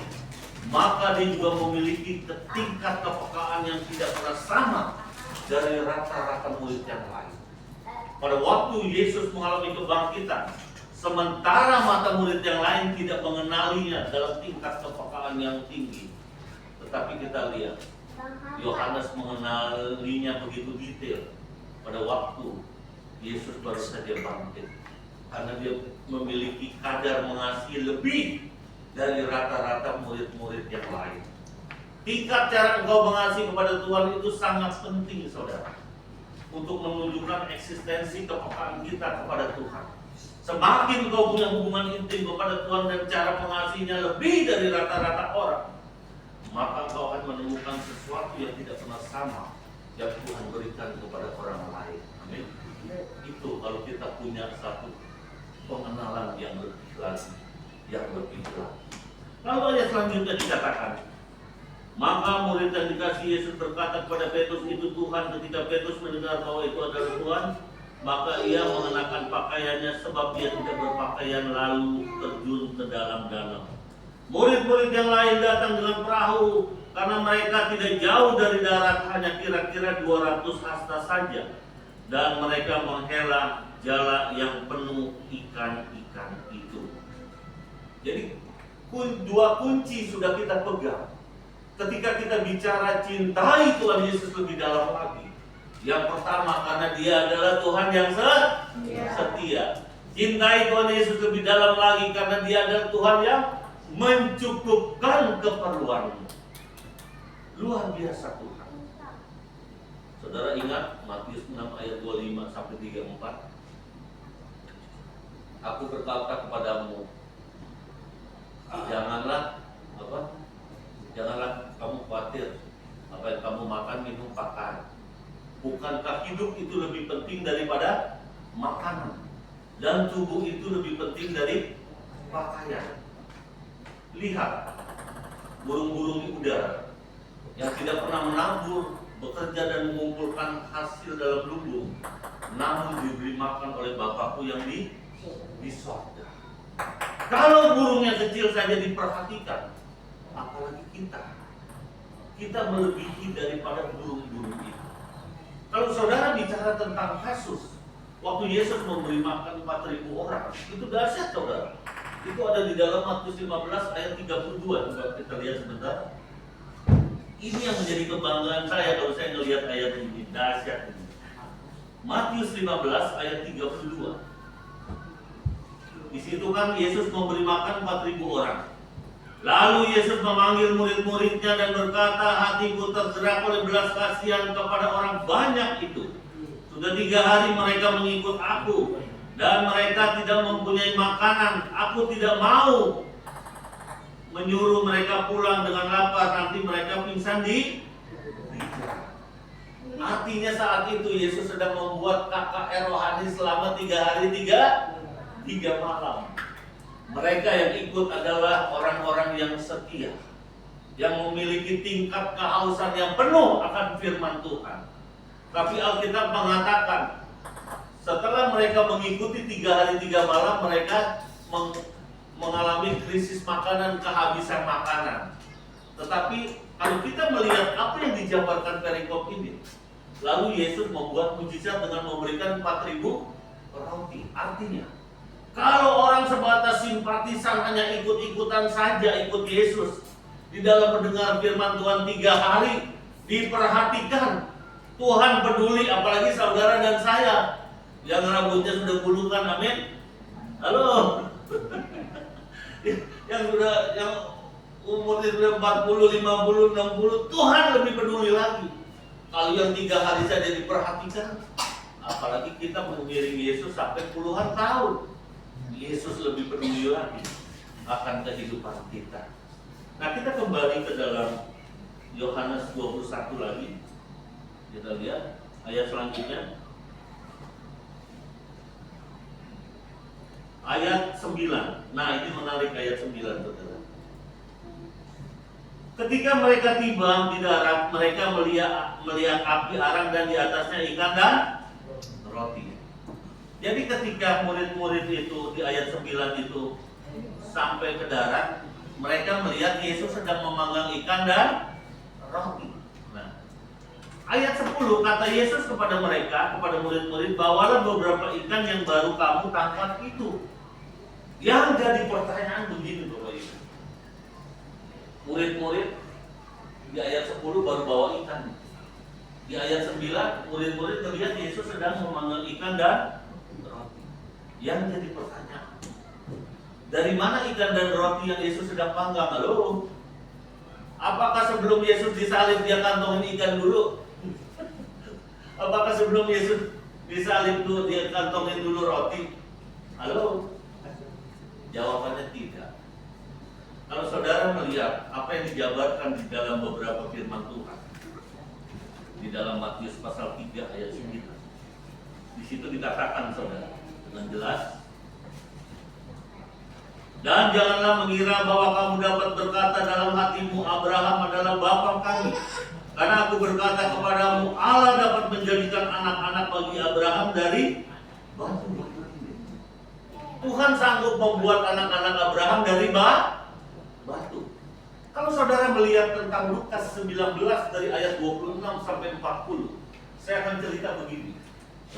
S4: maka dia juga memiliki tingkat kepekaan yang tidak pernah sama dari rata-rata murid yang lain. Pada waktu Yesus mengalami kebangkitan, sementara mata murid yang lain tidak mengenalinya dalam tingkat kepekaan yang tinggi, tetapi kita lihat Yohanes mengenalinya begitu detail pada waktu Yesus baru saja bangkit, karena dia memiliki kadar mengasihi lebih dari rata-rata murid-murid yang lain. Tingkat cara engkau mengasihi kepada Tuhan itu sangat penting, saudara, untuk menunjukkan eksistensi kepekaan kita kepada Tuhan. Semakin engkau punya hubungan intim kepada Tuhan dan cara mengasihinya lebih dari rata-rata orang, maka engkau akan menemukan sesuatu yang tidak pernah sama yang Tuhan berikan kepada orang lain. Amin. Itu kalau kita punya satu pengenalan yang lebih lagi, yang lebih lagi. Lalu ayat selanjutnya dikatakan, maka murid yang dikasihi Yesus berkata kepada Petrus, itu Tuhan. Ketika Petrus mendengar bahwa itu adalah Tuhan, maka ia mengenakan pakaiannya sebab ia tidak berpakaian, lalu terjun ke dalam danau. Murid-murid yang lain datang dengan perahu karena mereka tidak jauh dari darat, hanya kira-kira 200 hasta saja, dan mereka menghela jala yang penuh ikan-ikan itu. Jadi dua kunci sudah kita pegang ketika kita bicara cintai Tuhan Yesus lebih dalam lagi. Yang pertama, karena dia adalah Tuhan yang setia. Cintai Tuhan Yesus lebih dalam lagi karena dia adalah Tuhan yang mencukupkan keperluanmu. Luar biasa Tuhan. Saudara ingat Matius 6 ayat 25 sampai 34. Aku berkata kepadamu, janganlah kamu khawatir apa yang kamu makan, minum, pakai. Bukankah hidup itu lebih penting daripada makanan, dan tubuh itu lebih penting dari pakaian? Lihat burung-burung di udara yang tidak pernah menabur, bekerja dan mengumpulkan hasil dalam lumbung, namun diberi makan oleh Bapakku yang di sorga. Kalau burungnya kecil saja diperhatikan, apalagi kita melebihi daripada burung-burung itu. Kalau saudara bicara tentang kasus waktu Yesus memberi makan 4.000 orang, itu dahsyat, saudara. Itu ada di dalam Matius 15 ayat 32. Coba kita lihat sebentar. Ini yang menjadi kebanggaan saya kalau saya melihat ayat ini, dahsyat ini. Matius 15 ayat 32. Di situ kan Yesus memberi makan 4.000 orang. Lalu Yesus memanggil murid-muridnya dan berkata, hatiku tergerak oleh belas kasihan kepada orang banyak itu. Sudah 3 hari mereka mengikut aku, dan mereka tidak mempunyai makanan. Aku tidak mau menyuruh mereka pulang dengan lapar, nanti mereka pingsan di jalan. Artinya saat itu Yesus sedang membuat KKR rohani selama 3 hari 3 malam. Mereka yang ikut adalah orang-orang yang setia. yang memiliki tingkat kehausan yang penuh akan firman Tuhan. Tapi Alkitab mengatakan, setelah mereka mengikuti 3 hari 3 malam, mereka mengalami krisis makanan, kehabisan makanan. Tetapi kalau kita melihat apa yang dijabarkan perikop ini, lalu Yesus membuat mujizat dengan memberikan 4.000 roti. Artinya, kalau orang sebatas simpatisan hanya ikut-ikutan saja ikut Yesus di dalam mendengar firman Tuhan 3 hari, diperhatikan, Tuhan peduli, apalagi saudara dan saya yang rambutnya sudah gulungan, amin. Halo. yang umurnya sudah 40, 50, 60, Tuhan lebih peduli lagi. Kalau yang 3 hari saja diperhatikan, apalagi kita mengiringi Yesus sampai puluhan tahun, Yesus lebih peduli lagi akan kehidupan kita. Nah, kita kembali ke dalam Yohanes 21 lagi. Kita lihat ayat selanjutnya. Ayat 9. Nah, ini menarik ayat 9, saudara. Ketika mereka tiba di darat, mereka melihat api arang dan di atasnya ikan dan roti. Jadi ketika murid-murid itu di ayat 9 itu sampai ke darat, mereka melihat Yesus sedang memanggang ikan dan roti. Nah, ayat 10 kata Yesus kepada mereka, kepada murid-murid, bawalah beberapa ikan yang baru kamu tangkap itu. Yang jadi pertanyaan begini Bapak Ibu. Murid-murid di ayat 10 baru bawa ikan. Di ayat 9 murid-murid melihat Yesus sedang memanggang ikan dan roti. Yang jadi pertanyaan, dari mana ikan dan roti yang Yesus sedang panggang? Halo? Apakah sebelum Yesus disalib dia kantongin ikan dulu? Apakah sebelum Yesus disalib dulu dia kantongin dulu roti? Halo? Jawabannya tidak. Kalau saudara melihat apa yang dijabarkan di dalam beberapa firman Tuhan, di dalam Matius pasal 3 ayat 9, di situ dikatakan saudara dengan jelas, dan janganlah mengira bahwa kamu dapat berkata dalam hatimu, Abraham adalah bapa kami. Karena aku berkata kepadamu, Allah dapat menjadikan anak-anak bagi Abraham dari batu-batu ini. Tuhan sanggup membuat anak-anak Abraham dari batu. Kalau saudara melihat tentang Lukas 19 dari ayat 26 sampai 40, saya akan cerita begini.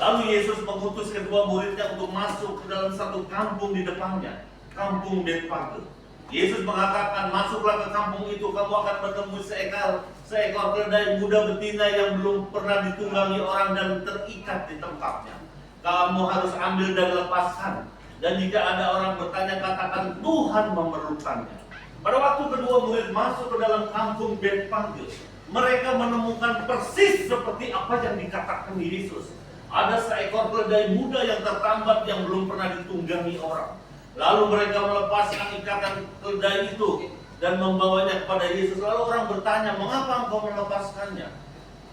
S4: Lalu Yesus mengutus kedua muridnya untuk masuk ke dalam satu kampung di depannya, kampung Betfage. Yesus mengatakan, masuklah ke kampung itu, kamu akan menemui seekor keledai muda betina yang belum pernah ditunggangi orang dan terikat di tempatnya. Kamu harus ambil dan lepaskan. Dan jika ada orang bertanya, katakan Tuhan memerlukannya. Pada waktu kedua murid masuk ke dalam kampung Betfage, mereka menemukan persis seperti apa yang dikatakan Yesus. Ada seekor keledai muda yang tertambat yang belum pernah ditunggangi orang. Lalu mereka melepaskan ikatan keledai itu dan membawanya kepada Yesus. Lalu orang bertanya, mengapa engkau melepaskannya?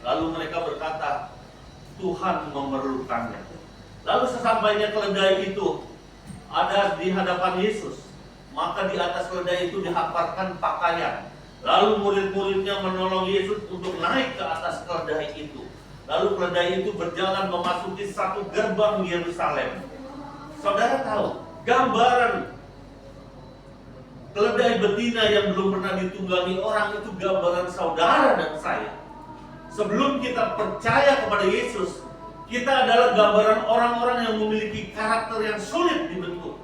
S4: Lalu mereka berkata, Tuhan memerlukannya. Lalu sesampainya keledai itu ada di hadapan Yesus, maka di atas keledai itu dihamparkan pakaian. Lalu murid-muridnya menolong Yesus untuk naik ke atas keledai itu. Lalu keledai itu berjalan memasuki satu gerbang Yerusalem. Saudara tahu, gambaran keledai betina yang belum pernah ditunggangi orang itu gambaran saudara dan saya. Sebelum kita percaya kepada Yesus, kita adalah gambaran orang-orang yang memiliki karakter yang sulit dibentuk.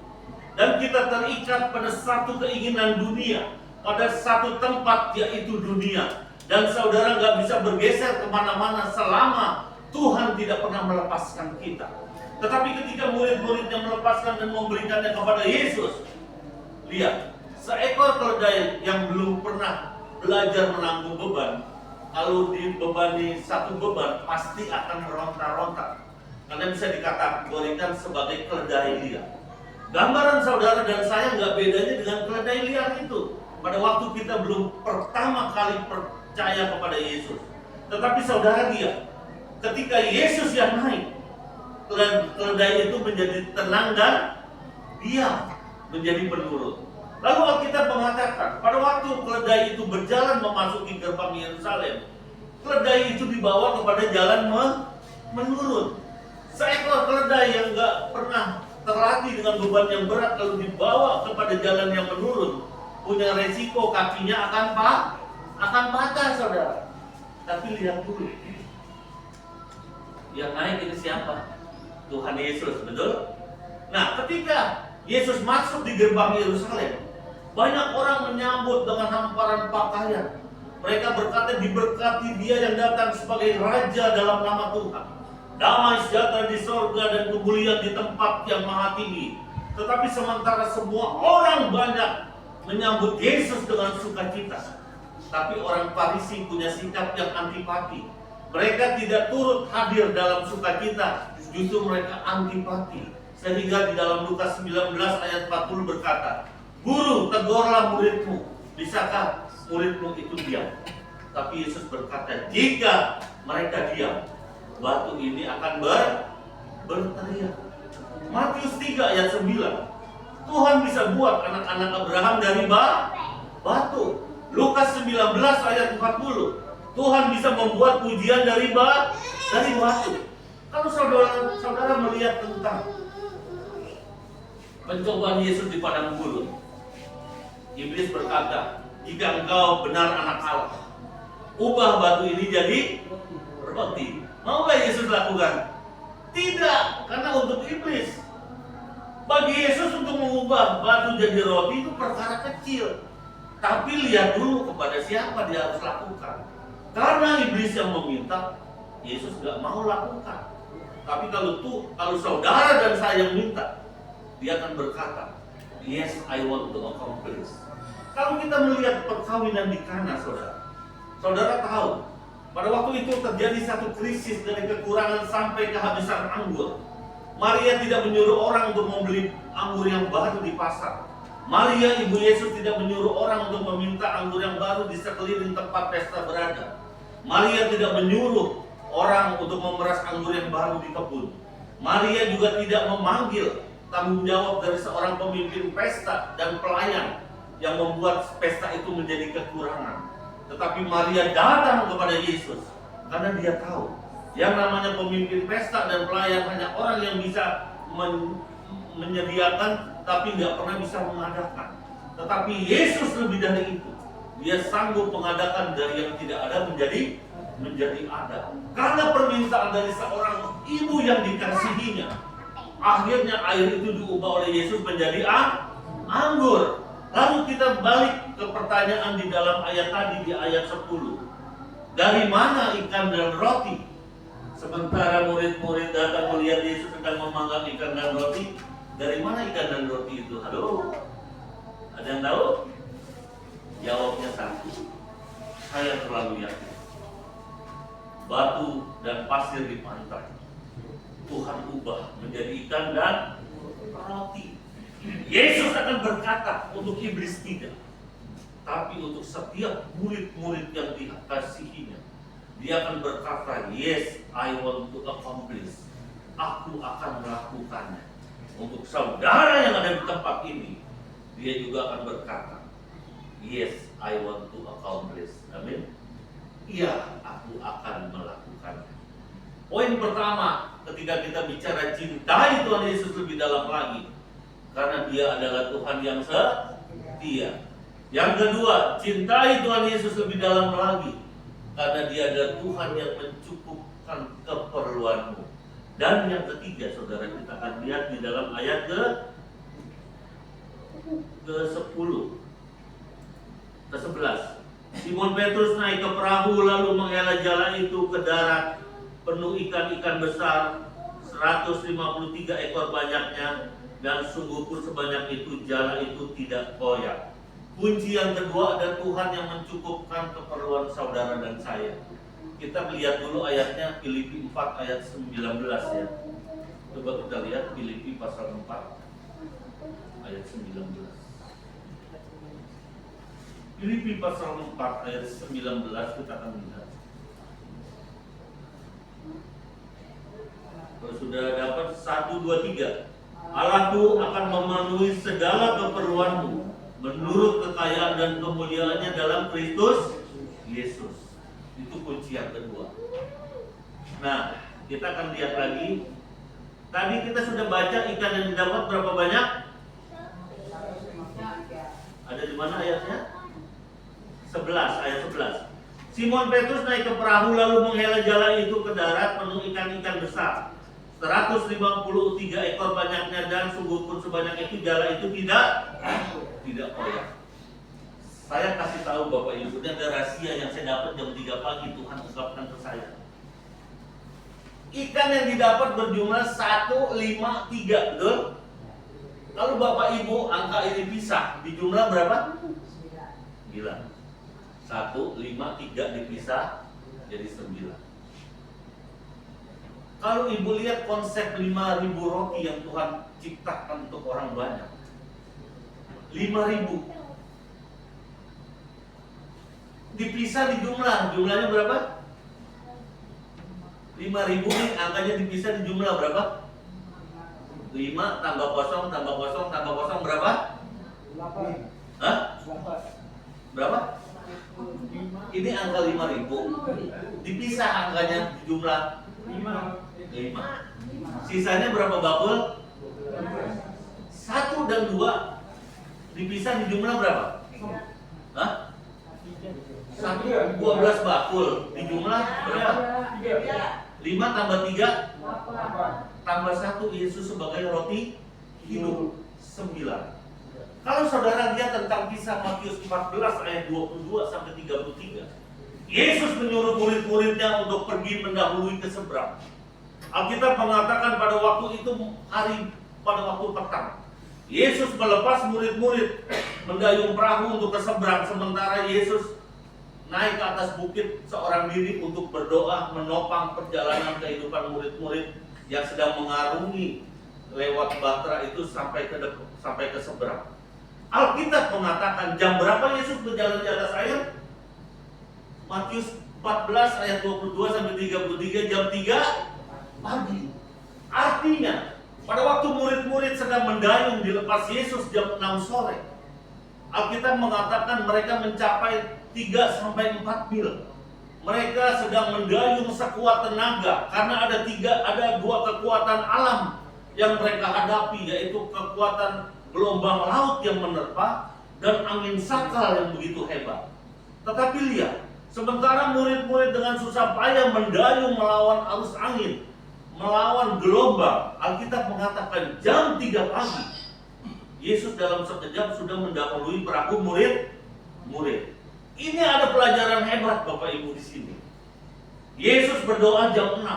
S4: Dan kita terikat pada satu keinginan dunia, pada satu tempat, yaitu dunia. Dan saudara gak bisa bergeser kemana-mana selama Tuhan tidak pernah melepaskan kita. Tetapi ketika murid-muridnya melepaskan dan memberikannya kepada Yesus, lihat, seekor keledai yang belum pernah belajar menanggung beban, kalau dibebani satu beban pasti akan meronta-ronta, karena bisa dikategorikan sebagai keledai liar. Gambaran saudara dan saya nggak bedanya dengan keledai liar itu pada waktu kita belum pertama kali percaya kepada Yesus. Tetapi saudara lihat, ketika Yesus yang naik, keledai itu menjadi tenang dan diam, menjadi penurut. Lalu Alkitab mengatakan, pada waktu keledai itu berjalan memasuki gerbang Yerusalem, keledai itu dibawa kepada jalan menurun. Seekor keledai yang gak pernah terlatih dengan beban yang berat lalu dibawa kepada jalan yang menurun, punya resiko kakinya akan patah, saudara. Tapi lihat dulu, yang naik ini siapa? Tuhan Yesus, betul? Nah, ketika Yesus masuk di gerbang Yerusalem, banyak orang menyambut dengan hamparan pakaian. Mereka berkata, diberkati dia yang datang sebagai Raja dalam nama Tuhan. Damai sejahtera di sorga dan kemuliaan di tempat yang maha tinggi. Tetapi sementara semua orang banyak menyambut Yesus dengan sukacita, tapi orang Farisi punya sikap yang antipati. Mereka tidak turut hadir dalam sukacita, justru mereka antipati. Sehingga di dalam Lukas 19 ayat 40 berkata, Guru, tegurlah muridmu, bisakah muridmu itu diam? Tapi Yesus berkata, jika mereka diam, batu ini akan berteriak. Matius 3 ayat 9, Tuhan bisa buat anak-anak Abraham dari batu. Lukas 19 ayat 40, Tuhan bisa membuat pujian dari batu. Kalau saudara melihat tentang pencobaan Yesus di padang gurun, Iblis berkata, jika engkau benar anak Allah, ubah batu ini jadi roti. Maukah Yesus lakukan? Tidak, karena untuk iblis. Bagi Yesus untuk mengubah batu jadi roti itu perkara kecil. Tapi lihat dulu kepada siapa dia harus lakukan. Karena iblis yang meminta, Yesus gak mau lakukan. Tapi kalau saudara dan saya yang minta, dia akan berkata, yes, I want to accomplish. Kalau kita melihat perkawinan di Kana, saudara tahu, pada waktu itu terjadi satu krisis dari kekurangan sampai kehabisan anggur. Maria tidak menyuruh orang untuk membeli anggur yang baru di pasar. Maria, ibu Yesus, tidak menyuruh orang untuk meminta anggur yang baru di sekeliling tempat pesta berada. Maria tidak menyuruh orang untuk memeras anggur yang baru di kebun. Maria juga tidak memanggil tanggung jawab dari seorang pemimpin pesta dan pelayan yang membuat pesta itu menjadi kekurangan. Tetapi Maria datang kepada Yesus karena dia tahu yang namanya pemimpin pesta dan pelayan hanya orang yang bisa menyediakan tapi nggak pernah bisa mengadakan. Tetapi Yesus lebih dari itu. Dia sanggup mengadakan dari yang tidak ada menjadi ada. Karena permintaan dari seorang ibu yang dikasihinya, akhirnya air itu diubah oleh Yesus menjadi anggur. Lalu kita balik ke pertanyaan di dalam ayat tadi, di ayat 10. Dari mana ikan dan roti? Sementara murid-murid datang melihat Yesus sedang memanggang ikan dan roti. Dari mana ikan dan roti itu? Halo? Ada yang tahu? Jawabnya satu. Saya terlalu yakin. Batu dan pasir di pantai Tuhan ubah menjadi ikan dan roti. Yesus akan berkata untuk iblis tidak, tapi untuk setiap murid-murid yang dikasihinya, dia akan berkata, yes, I want to accomplish. Aku akan melakukannya. Untuk saudara yang ada di tempat ini, dia juga akan berkata, yes, I want to accomplish. Amin. Iya, aku akan melakukannya. Poin pertama, ketika kita bicara cintai Tuhan Yesus lebih dalam lagi, karena dia adalah Tuhan yang setia. Yang kedua, cintai Tuhan Yesus lebih dalam lagi, karena dia adalah Tuhan yang mencukupkan keperluanmu. Dan yang ketiga, saudara, kita akan lihat di dalam ayat ke-10, ke-11. Simon Petrus naik ke perahu lalu menghela jala itu ke darat, penuh ikan-ikan besar, 153 ekor banyaknya, dan sungguh pun sebanyak itu jala itu tidak koyak. Kunci yang kedua ada Tuhan yang mencukupkan keperluan saudara dan saya. Kita lihat dulu ayatnya, Filipi 4 ayat 19 ya. Coba kita lihat Filipi pasal 4 ayat 19. Filipi pasal 4 ayat 19 kita akan lihat. Kalau sudah dapat 1, 2, 3. Allahku akan memenuhi segala keperluanmu menurut kekayaan dan kemuliaannya dalam Kristus Yesus. Itu kunci yang kedua. Nah, kita akan lihat lagi. Tadi kita sudah baca ikan yang didapat berapa banyak? Ada di mana ayatnya? 11, ayat 11. Simon Petrus naik ke perahu lalu menghela jala itu ke darat penuh ikan-ikan besar. 153 ekor banyaknya, dan sungguh pun sebanyak itu jala itu tidak koyak. Saya kasih tahu Bapak Ibu, ini ada rahasia yang saya dapat jam 3 pagi Tuhan ungkapkan ke saya. Ikan yang didapat berjumlah 153, betul? Kalau Bapak Ibu angka ini pisah, di jumlah berapa? 9. 1, 5, 3 dipisah jadi 9. Kalau Ibu lihat konsep 5.000 roti yang Tuhan ciptakan untuk orang banyak, 5.000 dipisah di jumlahnya berapa? 5.000 nih, angkanya dipisah di jumlah berapa? 5 tambah kosong tambah kosong tambah kosong berapa?
S2: 8.
S4: Hah? Berapa? Ini angka 5.000 dipisah angkanya di jumlah 5. Sisanya berapa bakul? 1 dan 2 dipisah di jumlah berapa? Hah? 12 bakul di jumlah berapa? 5 tambah 3 tambah 1, Yesus sebagai roti hidup 9. Kalau saudara lihat tentang kisah Matius 14 ayat 22 sampai 33, Yesus menyuruh murid-muridnya untuk pergi mendahului ke seberang. Alkitab mengatakan pada waktu itu pada waktu petang, Yesus melepas murid-murid mendayung perahu untuk ke seberang, sementara Yesus naik ke atas bukit seorang diri untuk berdoa menopang perjalanan kehidupan murid-murid yang sedang mengarungi lewat bahtera itu sampai ke seberang. Alkitab mengatakan jam berapa Yesus berjalan di atas air? Matius 14 ayat 22 sampai 33, jam 3 pagi. Artinya pada waktu murid-murid sedang mendayung dilepas Yesus jam 6 sore. Alkitab mengatakan mereka mencapai 3 sampai 4 mil. Mereka sedang mendayung sekuat tenaga karena ada 2 kekuatan alam yang mereka hadapi, yaitu kekuatan gelombang laut yang menerpa dan angin sakal yang begitu hebat. Tetapi lihat, sementara murid-murid dengan susah payah mendayung melawan arus angin, melawan gelombang, Alkitab mengatakan jam 3 pagi Yesus dalam sekejap sudah mendahului perahu murid-murid. Ini ada pelajaran hebat Bapak Ibu di sini. Yesus berdoa jam 6.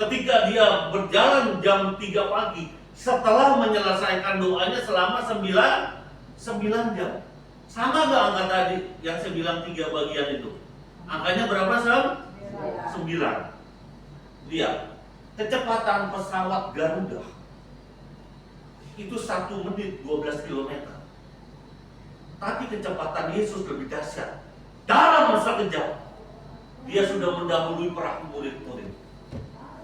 S4: Ketika dia berjalan jam 3 pagi, setelah menyelesaikan doanya selama 9 jam. Sama gak angka tadi yang saya bilang 3 bagian itu? Angkanya berapa, Sam? 9. Lihat, kecepatan pesawat Garuda itu 1 menit 12 km. Tapi kecepatan Yesus lebih dahsyat. Dalam sekejap dia sudah mendahului perahu murid-murid.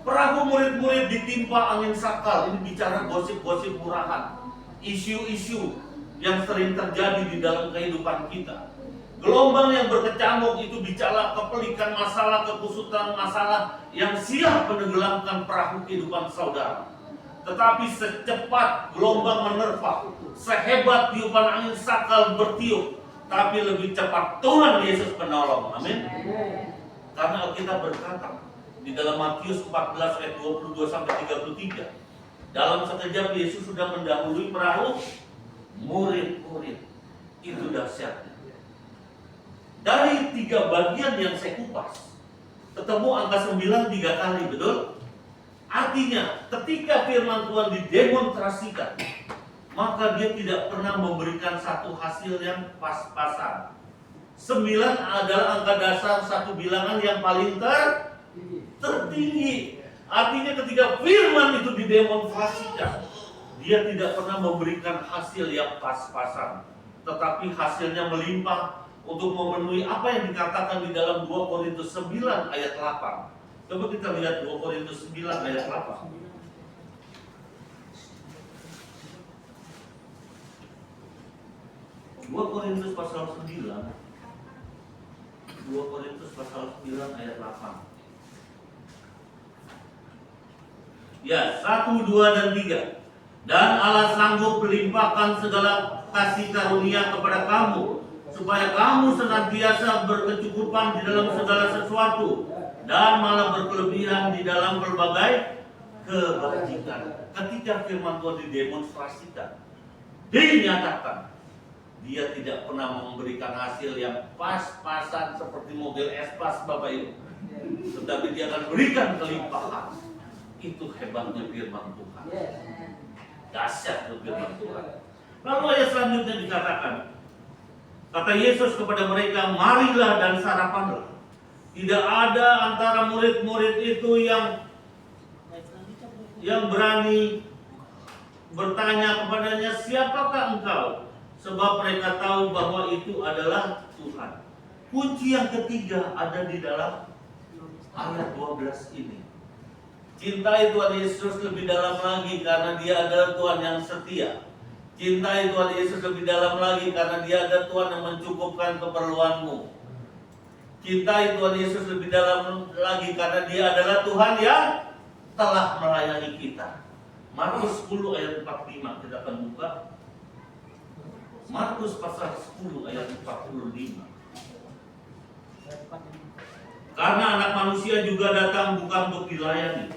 S4: Perahu murid-murid ditimpa angin sakal. Ini bicara gosip-gosip murahan, isu-isu yang sering terjadi di dalam kehidupan kita. Gelombang yang berkecamuk itu bicara kepelikan masalah, kekusutan masalah yang siap menenggelamkan perahu kehidupan saudara. Tetapi secepat gelombang menerpa, sehebat tiupan angin sakal bertiup, tapi lebih cepat Tuhan Yesus menolong. Amin. Karena Alkitab berkata di dalam Matius 14 ayat 22 sampai 33, dalam sekejap Yesus sudah mendahului perahu murid-murid. Itu dahsyatnya. Dari 3 bagian yang saya kupas, ketemu angka 9 3 kali, betul? Artinya ketika firman Tuhan didemonstrasikan, maka dia tidak pernah memberikan satu hasil yang pas-pasan. 9 adalah angka dasar satu bilangan yang paling tertinggi. Artinya ketika firman itu didemonstrasikan, dia tidak pernah memberikan hasil yang pas-pasan, tetapi hasilnya melimpah untuk memenuhi apa yang dikatakan di dalam 2 Korintus 9 ayat 8. Coba kita lihat 2 Korintus 9 ayat 8. 2 Korintus pasal 9. 2 Korintus pasal 9 ayat 8. Ya, 1, 2, dan 3. Dan Allah sanggup melimpahkan segala kasih karunia kepada kamu, supaya kamu senantiasa berkecukupan di dalam segala sesuatu, dan malah berkelebihan di dalam berbagai kebajikan. Ketika firman Tuhan didemonstrasikan, dinyatakan, dia tidak pernah memberikan hasil yang pas-pasan seperti mobil espas Bapak Ibu, tetapi dia akan berikan kelimpahan. Itu hebatnya firman Tuhan. Dahsyat firman Tuhan. Lalu ayat selanjutnya dikatakan, kata Yesus kepada mereka, marilah dan sarapanlah. Tidak ada antara murid-murid itu yang berani bertanya kepadanya, siapakah engkau? Sebab mereka tahu bahwa itu adalah Tuhan. Kunci yang ketiga ada di dalam ayat 12 ini. Cintai Tuhan Yesus lebih dalam lagi karena dia adalah Tuhan yang setia. Cintai Tuhan Yesus lebih dalam lagi karena dia adalah Tuhan yang mencukupkan keperluanmu. Cintai Tuhan Yesus lebih dalam lagi karena dia adalah Tuhan yang telah melayani kita. Markus 10 ayat 45 kita akan buka. Markus pasal 10 ayat 45. Karena anak manusia juga datang bukan untuk dilayani,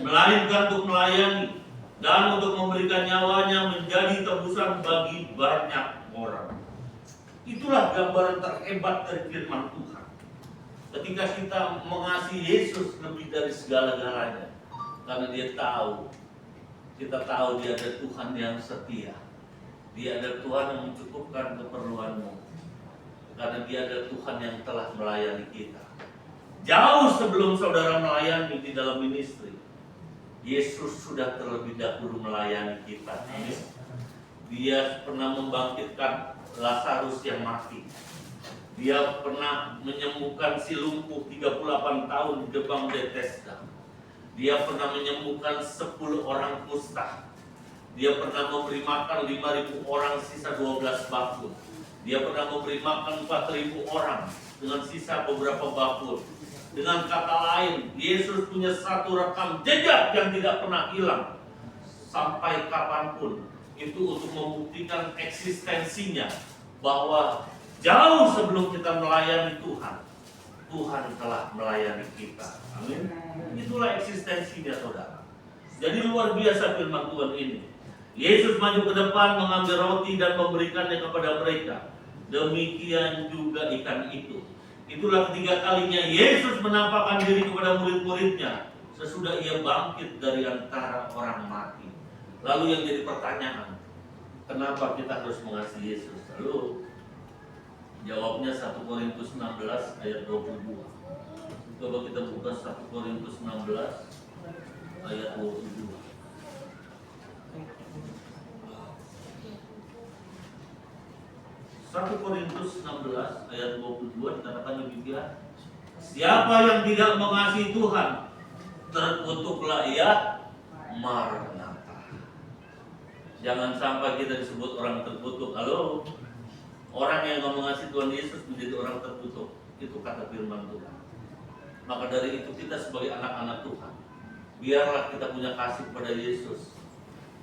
S4: melainkan untuk melayani dan untuk memberikan nyawanya menjadi tebusan bagi banyak orang. Itulah gambaran terhebat dari firman Tuhan. Ketika kita mengasihi Yesus lebih dari segala-galanya, karena kita tahu dia ada Tuhan yang setia. Dia adalah Tuhan yang mencukupkan keperluanmu. Karena dia adalah Tuhan yang telah melayani kita. Jauh sebelum saudara melayani di dalam ministry, Yesus sudah terlebih dahulu melayani kita. Dia pernah membangkitkan Lazarus yang mati. Dia pernah menyembuhkan si lumpuh 38 tahun di gerbang Bethesda. Dia pernah menyembuhkan 10 orang kusta. Dia pernah memberi makan 5.000 orang sisa 12 bakul. Dia pernah memberi makan 4.000 orang dengan sisa beberapa bakul. Dengan kata lain, Yesus punya satu rekam jejak yang tidak pernah hilang sampai kapanpun. Itu untuk membuktikan eksistensinya bahwa jauh sebelum kita melayani Tuhan, Tuhan telah melayani kita. Amin. Itulah eksistensinya, saudara. Jadi luar biasa firman Tuhan ini. Yesus maju ke depan mengambil roti dan memberikannya kepada mereka. Demikian juga ikan itu. Itulah ketiga kalinya Yesus menampakkan diri kepada murid-muridnya sesudah ia bangkit dari antara orang mati. Lalu yang jadi pertanyaan, kenapa kita harus mengasihi Yesus? Lalu jawabnya 1 Korintus 16 ayat 22. Coba kita buka 1 Korintus 16 ayat 22. 1 Korintus 16 ayat 22 dikatakan demikian. Siapa yang tidak mengasihi Tuhan, terkutuklah ia. Maranatha. Jangan sampai kita disebut orang terkutuk. Halo, orang yang tidak mengasihi Tuhan Yesus menjadi orang terkutuk. Itu kata firman Tuhan. Maka dari itu kita sebagai anak-anak Tuhan, biarlah kita punya kasih kepada Yesus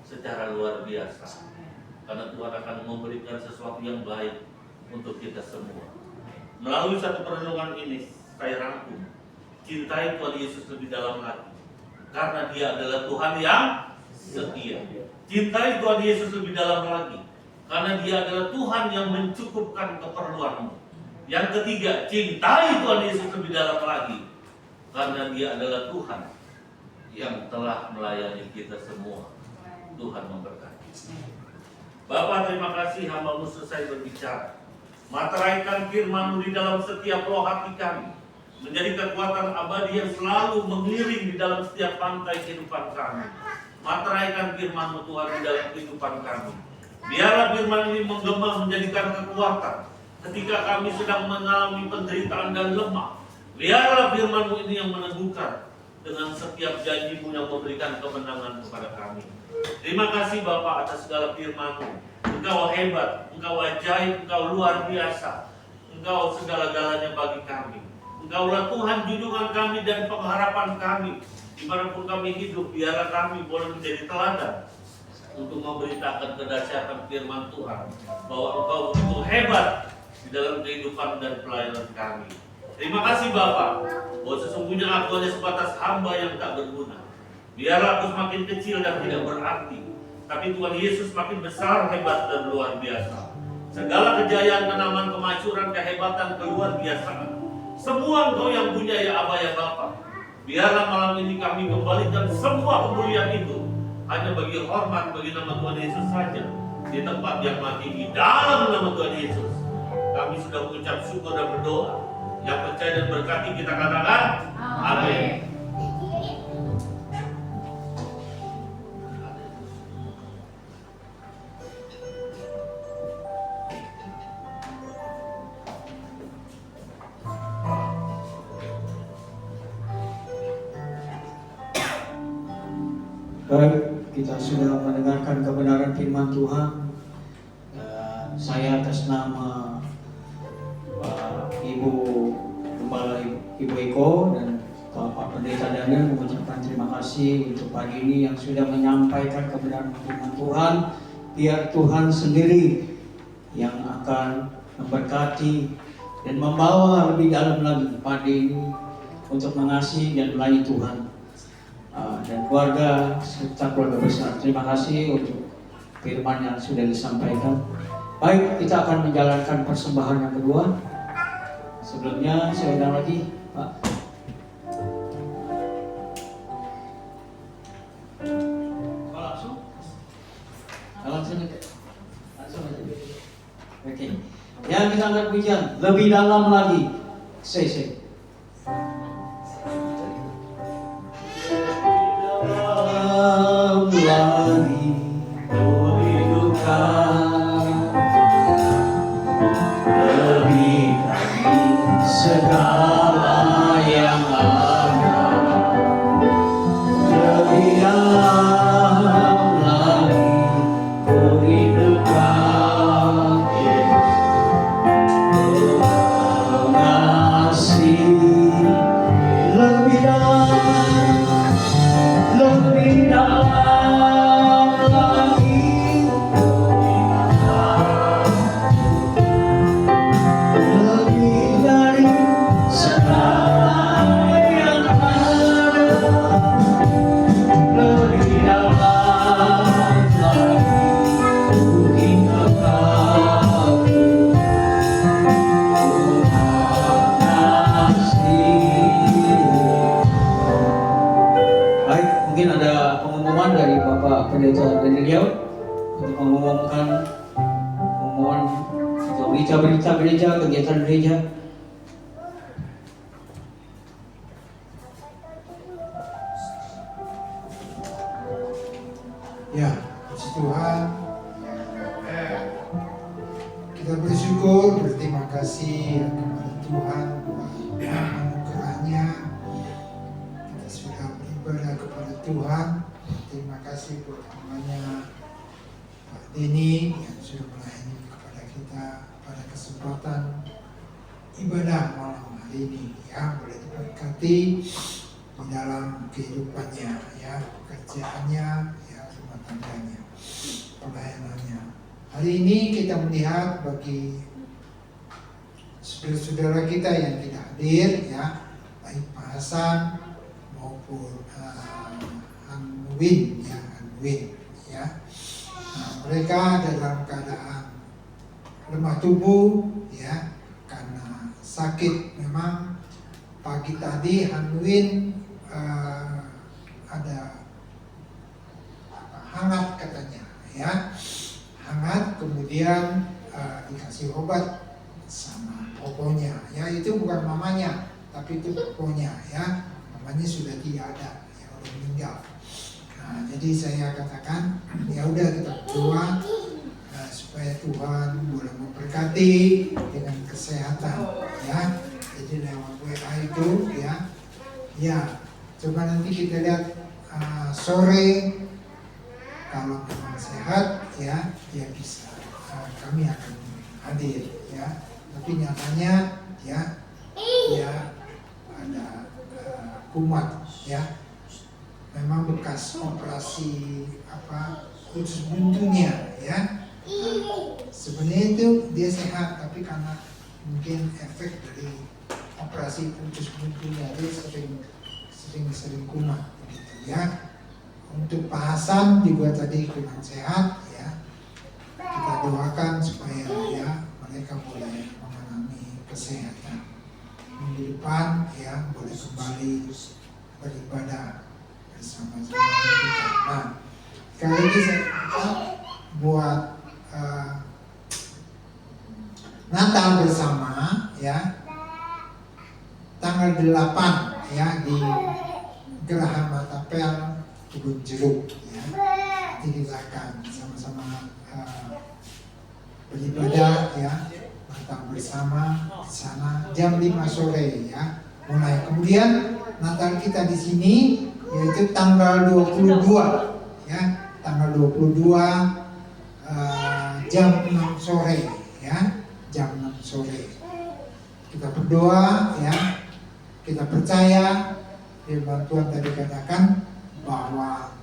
S4: secara luar biasa. Karena Tuhan akan memberikan sesuatu yang baik untuk kita semua. Melalui satu perenungan ini, saya rangkum. Cintai Tuhan Yesus lebih dalam lagi. Karena dia adalah Tuhan yang setia. Cintai Tuhan Yesus lebih dalam lagi. Karena dia adalah Tuhan yang mencukupkan keperluanmu. Yang ketiga, cintai Tuhan Yesus lebih dalam lagi. Karena dia adalah Tuhan yang telah melayani kita semua. Tuhan memberkati. Bapak, terima kasih hamba-Mu selesai berbicara. Materaikan firman-Mu di dalam setiap roh hati kami, menjadi kekuatan abadi yang selalu mengiring di dalam setiap pantai kehidupan kami. Materaikan firman-Mu Tuhan di dalam kehidupan kami. Biarlah firman ini menggema menjadikan kekuatan ketika kami sedang mengalami penderitaan dan lemah. Biarlah firman-Mu ini yang meneguhkan dengan setiap janji-Mu yang memberikan kemenangan kepada kami. Terima kasih Bapak atas segala firman-Mu. Engkau hebat, Engkau ajaib, Engkau luar biasa. Engkau segala-galanya bagi kami. Engkaulah Tuhan junjungan kami dan pengharapan kami. Dimanapun kami hidup, biarlah kami boleh menjadi teladan untuk memberitakan kedahsyatan firman Tuhan, bahwa Engkau begitu hebat di dalam kehidupan dan pelayanan kami. Terima kasih Bapa, bahwa sesungguhnya aku hanya sebatas hamba yang tak berguna. Biarlah aku semakin kecil dan tidak berarti, tapi Tuhan Yesus makin besar, hebat dan luar biasa. Segala kejayaan, kenaman, kemasyuran, kehebatan, keluar biasaan, semua Engkau yang punya ya Aba ya Bapa. Biarlah malam ini kami kembalikan semua kemuliaan itu hanya bagi hormat bagi nama Tuhan Yesus saja. Di tempat yang mati di dalam nama Tuhan Yesus, kami sudah mengucap syukur dan berdoa. Yang percaya dan berkati kita katakan amin.
S1: Baik, kita sudah mendengarkan kebenaran firman Tuhan. Saya atas nama Ibu Gembala Ibu Eko dan Bapak Pendeta Daniel mengucapkan terima kasih untuk pagi ini yang sudah menyampaikan kebenaran firman Tuhan. Biar Tuhan sendiri yang akan memberkati dan membawa lebih dalam lagi pagi ini untuk mengasihi dan melayani Tuhan. Dan keluarga serta keluarga besar, terima kasih untuk firman yang sudah disampaikan. Baik, kita akan menjalankan persembahan yang kedua. Sebelumnya saya undang lagi Pak. Langsung aja. Oke. Yang kita angkat pujian lebih dalam lagi. Say. Lagi merindukan lebih dari segala yang ada, lebih dalam lagi merindukan mengasihi lebih dalam dari Bapak Pendeta Daniel untuk mengumumkan berita-berita gereja, kegiatan gereja.
S2: Ya, puji Tuhan. Kita bersyukur, berterima kasih kepada Tuhan anugerahnya. Kita sudah beribadah kepada Tuhan. Terima kasih buat hambanya Pak Denny yang sudah melayani kepada kita pada kesempatan ibadah malam hari ini, ya, boleh diberkati di dalam kehidupannya, ya, pekerjaannya, ya, rumah tangganya, pelayanannya. Hari ini kita melihat bagi saudara-saudara kita yang tidak hadir, ya, baik Pak Hasan maupun Anwin, ya. Nah, mereka dalam keadaan lemah tubuh, ya, karena sakit. Memang pagi tadi Anwin ada hangat katanya, ya, hangat, kemudian dikasih obat sama poponya, ya, itu bukan mamanya, tapi itu poponya, ya, mamanya sudah tidak ada, ya, udah meninggal. Nah, jadi saya katakan, ya udah kita berdoa supaya Tuhan boleh memberkati dengan kesehatan, ya. Jadi lewat WA itu, ya, coba nanti kita lihat sore kalau memang sehat, ya, dia bisa kami akan hadir ya. Tapi nyatanya ya ada kumat ya. Memang bekas operasi usus buntunya ya. Sebenarnya itu dia sehat, tapi karena mungkin efek dari operasi usus buntunya dia sering kumat gitu ya. Untuk Pak Hasan juga tadi kurang sehat ya. Kita doakan supaya ya mereka boleh mengalami kesehatan. Minggu depan ya boleh kembali beribadah bersama-sama kita. Nah, sekali lagi saya buat Natal bersama ya, tanggal 8 ya di Geraha Matapel Kebun Jeruk ya. Nanti kita akan sama-sama beribadah ya, Natal bersama di sana jam 5 sore ya. Mulai kemudian Natal kita di sini yaitu tanggal 22 ya, tanggal 22 jam 6 sore ya, jam 6 sore. Kita berdoa ya, kita percaya firman Tuhan tadi katakan bahwa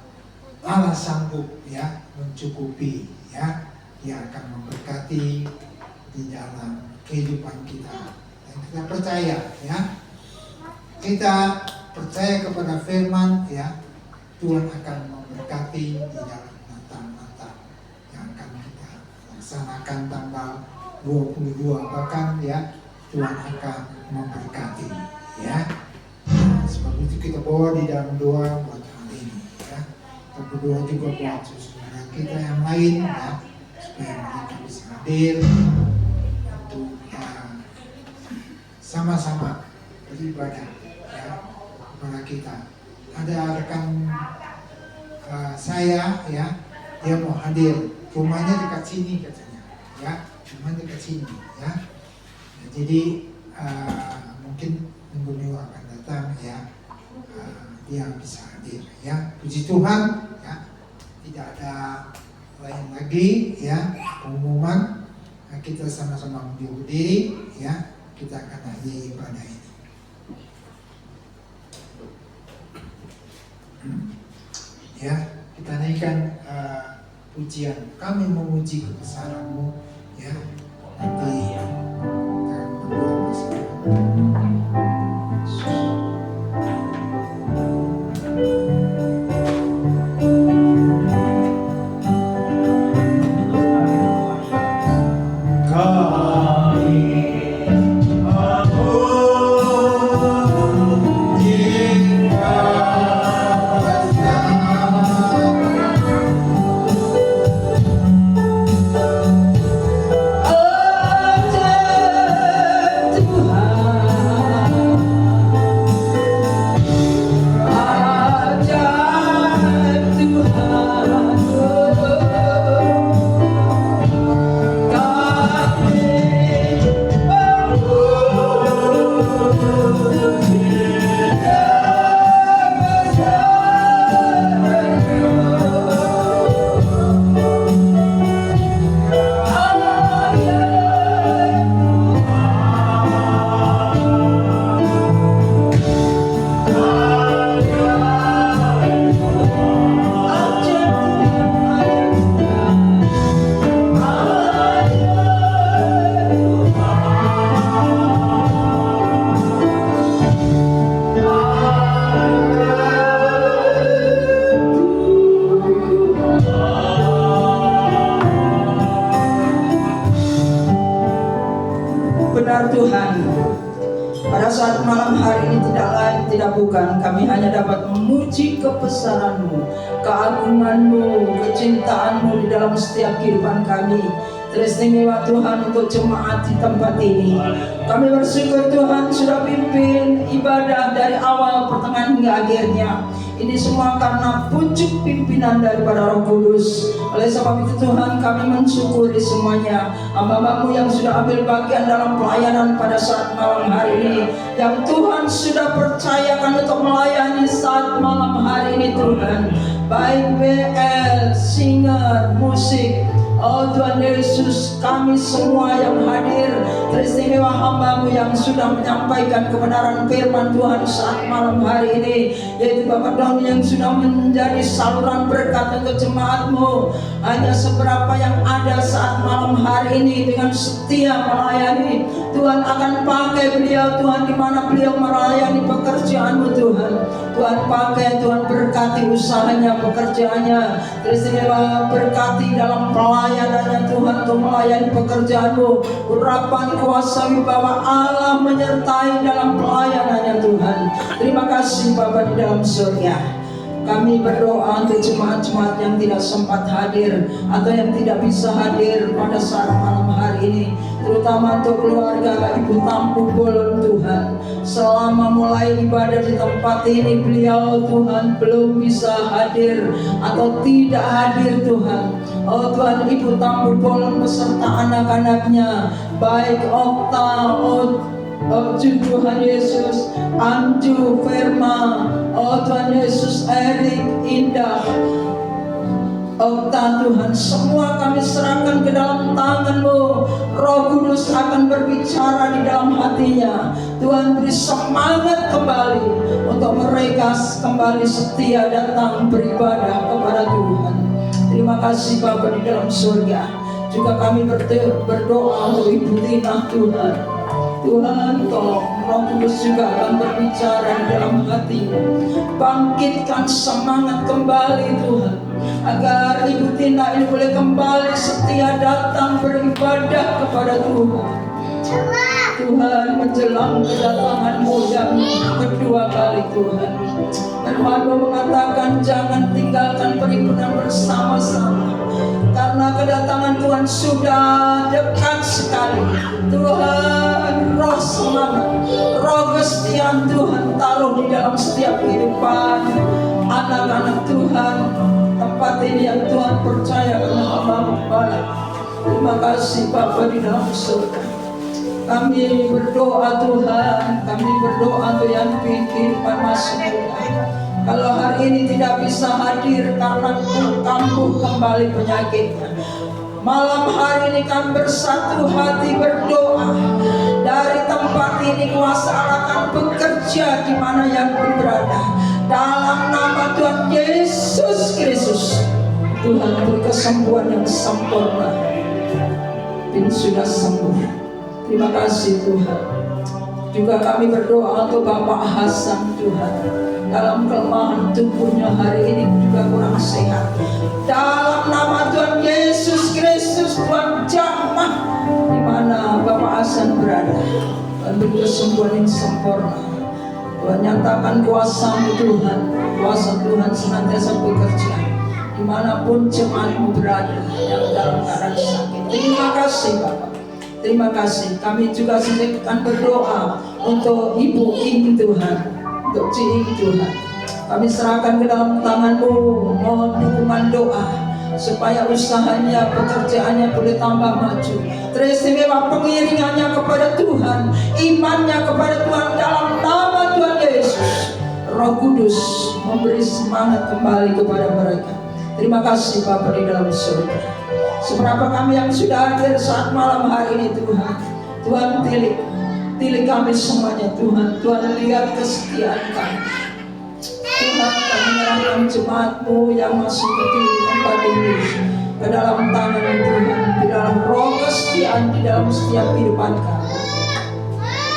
S2: Allah sanggup ya mencukupi ya, Dia akan memberkati di dalam kehidupan kita. Dan kita percaya ya, kita percaya kepada firman ya, Tuhan akan memberkati di dalam Natal yang akan kita laksanakan tanggal 22, bahkan ya Tuhan akan memberkati ya. Sebab itu kita bawa di dalam doa buat hari ini ya. Kita berdoa juga buat saudara kita yang lain ya, supaya mereka bisa hadir untuk sama-sama beribadah ya kepada kita. Ada rekan saya ya, dia mau hadir, rumahnya dekat sini katanya ya, rumahnya dekat sini ya. Nah, jadi mungkin minggu akan datang ya, dia bisa hadir ya. Puji Tuhan ya, tidak ada lain lagi ya pengumuman. Nah, kita sama-sama berdiri ya, kita akan hadir ibadah ini. Ya, kita naikkan pujian, kami memuji kebesaran-Mu ya. Nanti kita berdoa bersama.
S5: Kami hanya dapat memuji kebesaran-Mu, keagungan-Mu, kecintaan-Mu di dalam setiap kehidupan kami. Teristimewa Tuhan untuk jemaat di tempat ini. Kami bersyukur Tuhan sudah pimpin ibadah dari awal, pertengahan hingga akhirnya. Ini semua karena pucuk pimpinan daripada Roh Kudus. Oleh sebab itu Tuhan, kami mensyukuri semuanya hamba-Mu yang sudah ambil bagian dalam pelayanan pada saat malam hari ini, yang Tuhan sudah percayakan untuk melayani saat malam hari ini Tuhan. Baik BL, singer, musik, Oh Tuhan Yesus, kami semua yang hadir, teristimewa hamba-Mu yang sudah menyampaikan kebenaran firman Tuhan saat malam hari ini, yaitu Bapak Doni yang sudah menjadi saluran berkat untuk jemaat-Mu. Hanya seberapa yang ada saat malam hari ini dengan setia melayani, Tuhan akan pakai beliau Tuhan di mana beliau melayani pekerjaan-Mu Tuhan. Tuhan pakai, Tuhan berkati usahanya, pekerjaannya, teristimewa berkati dalam pelayanannya Tuhan untuk melayani pekerjaan-Mu. Urapan kuasa wibawa Allah menyertai dalam pelayanannya Tuhan. Terima kasih Bapa di dalam surga. Kami berdoa untuk jemaat-jemaat yang tidak sempat hadir atau yang tidak bisa hadir pada saat malam hari ini, terutama untuk keluarga Ibu Tampu Bolon Tuhan. Selama mulai ibadah di tempat ini, beliau Tuhan belum bisa hadir atau tidak hadir Tuhan. Oh Tuhan, Ibu Tampu Bolon beserta anak-anaknya, baik Okta, Tuhan Yesus, Anju, Firma, oh Tuhan Yesus, Erik, Indah, Okta Tuhan, semua kami serahkan ke dalam tangan-Mu. Roh Kudus akan berbicara di dalam hatinya. Tuhan, beri semangat kembali untuk mereka kembali setia datang beribadah kepada Tuhan. Terima kasih Bapa di dalam surga. Juga kami berdoa untuk Ibu Tina Tuhan. Tuhan, tolong Roh Kudus juga akan berbicara di dalam hatimu. Bangkitkan semangat kembali Tuhan, agar Ibu Tina ini boleh kembali setia datang beribadah kepada Tuhan. Tuhan, menjelang kedatangan-Mu yang kedua kali Tuhan, firman-Mu mengatakan jangan tinggalkan perhimpunan bersama-sama, karena kedatangan Tuhan sudah dekat sekali. Tuhan, roh semangat, roh kesetiaan Tuhan taruh di dalam setiap kehidupan anak-anak Tuhan, tempat ini yang Tuhan percaya karena hamba-Mu baik. Terima kasih Bapa di dalam surga. Kami berdoa Tuhan, kami berdoa untuk yang kehidupan masih muda. Kalau hari ini tidak bisa hadir karena kambuh kembali penyakitnya, malam hari ini kami bersatu hati berdoa. Dari tempat ini kuasa Allah akan bekerja di mana yang berada. Dalam nama Tuhan Yesus Kristus, Tuhan beri kesembuhan yang sempurna. Dan sudah sembuh. Terima kasih Tuhan. Juga kami berdoa untuk Bapak Hasan Tuhan, dalam kelemahan tubuhnya hari ini juga kurang sehat. Dalam nama Tuhan Yesus Kristus, Tuhan jamah di mana Bapak Hasan berada, dan beri kesembuhan yang sempurna. Tuhan nyatakan kuasa-Mu Tuhan, kuasa Tuhan senantiasa bekerja dimanapun jemaat-Mu berada yang dalam keadaan sakit. Terima kasih Bapak. Terima kasih. Kami juga akan berdoa untuk Ibu Ing Tuhan, untuk Ci Tuhan. Kami serahkan ke dalam tangan-Mu, mohon dukungan doa supaya usahanya, pekerjaannya boleh tambah maju. Teristimewa pengiringannya kepada Tuhan, imannya kepada Tuhan dalam nama Tuhan Yesus. Roh Kudus memberi semangat kembali kepada mereka. Terima kasih Bapa di dalam surga. Seberapa kami yang sudah hadir saat malam hari ini Tuhan, Tuhan tilik kami semuanya Tuhan. Tuhan lihat kesetiaan kami Tuhan. Kami menyerahkan jemaat-Mu yang masih berdiri di tempat ini ke dalam tangan Tuhan, di dalam roh kesetiaan di dalam setiap kehidupan kami.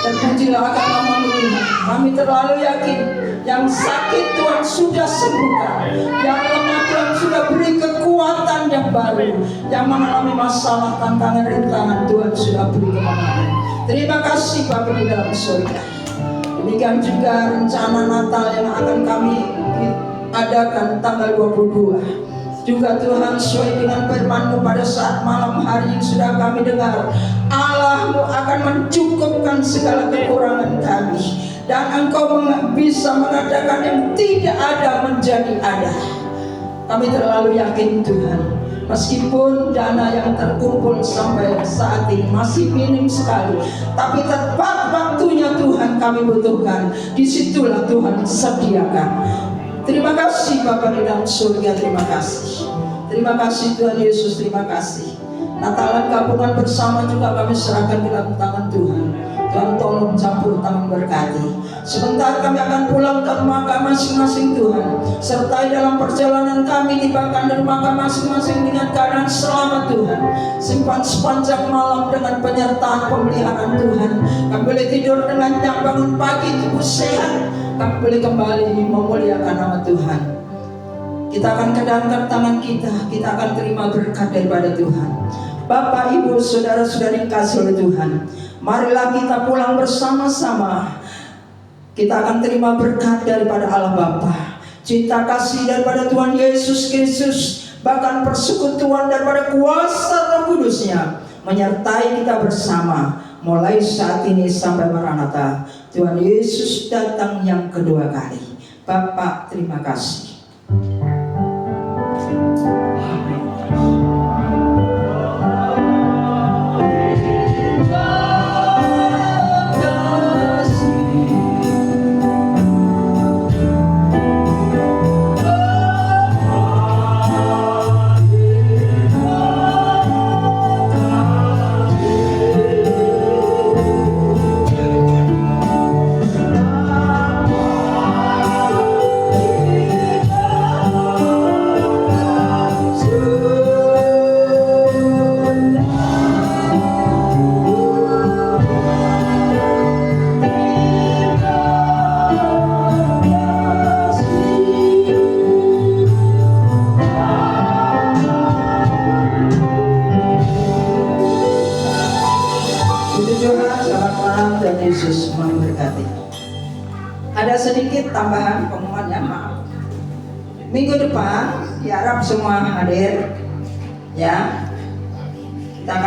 S5: Terpujilah akan nama-Mu Tuhan. Kami terlalu yakin yang sakit Tuhan sudah sembuhkan, yang lemah Tuhan sudah beri kekuatan yang baru, yang mengalami masalah, tantangan, rintangan Tuhan sudah beri kemenangan. Terima kasih Bapa di dalam surga. Demikian juga rencana Natal yang akan kami adakan tanggal 22. Juga Tuhan, sesuai dengan firman-Mu pada saat malam hari yang sudah kami dengar, Allah-Mu akan mencukupkan segala kekurangan kami, dan Engkau bisa mengadakan yang tidak ada menjadi ada. Kami terlalu yakin Tuhan, meskipun dana yang terkumpul sampai saat ini masih minim sekali, tapi tepat waktunya Tuhan kami butuhkan, disitulah Tuhan sediakan. Terima kasih Bapa di dalam surga, terima kasih. Terima kasih Tuhan Yesus, terima kasih. Natalan gabungan bersama juga kami serahkan di dalam tangan Tuhan. Tuhan tolong campur tangan berkati. Sebentar kami akan pulang ke rumah kami masing-masing Tuhan. Sertai dalam perjalanan kami tibakan di rumah kami masing-masing dengan keadaan selamat Tuhan. Simpan sepanjang malam dengan penyertaan pemeliharaan Tuhan. Kami boleh tidur dengan nyenyak, bangun pagi tubuh sehat. Kami boleh kembali memuliakan nama Tuhan. Kita akan kedangkan tangan kita akan terima berkat daripada Tuhan. Bapak, Ibu, saudara-saudari kasih oleh Tuhan, marilah kita pulang bersama-sama. Kita akan terima berkat daripada Allah Bapa, cinta kasih daripada Tuhan Yesus Kristus, bahkan persekutuan daripada kuasa Roh Kudus-Nya menyertai kita bersama mulai saat ini sampai Maranatha. Tuhan Yesus datang yang kedua kali. Bapak, terima kasih. Yesus memberkati. Ada sedikit tambahan pengumumannya, maaf. Minggu depan diharap semua hadir, ya.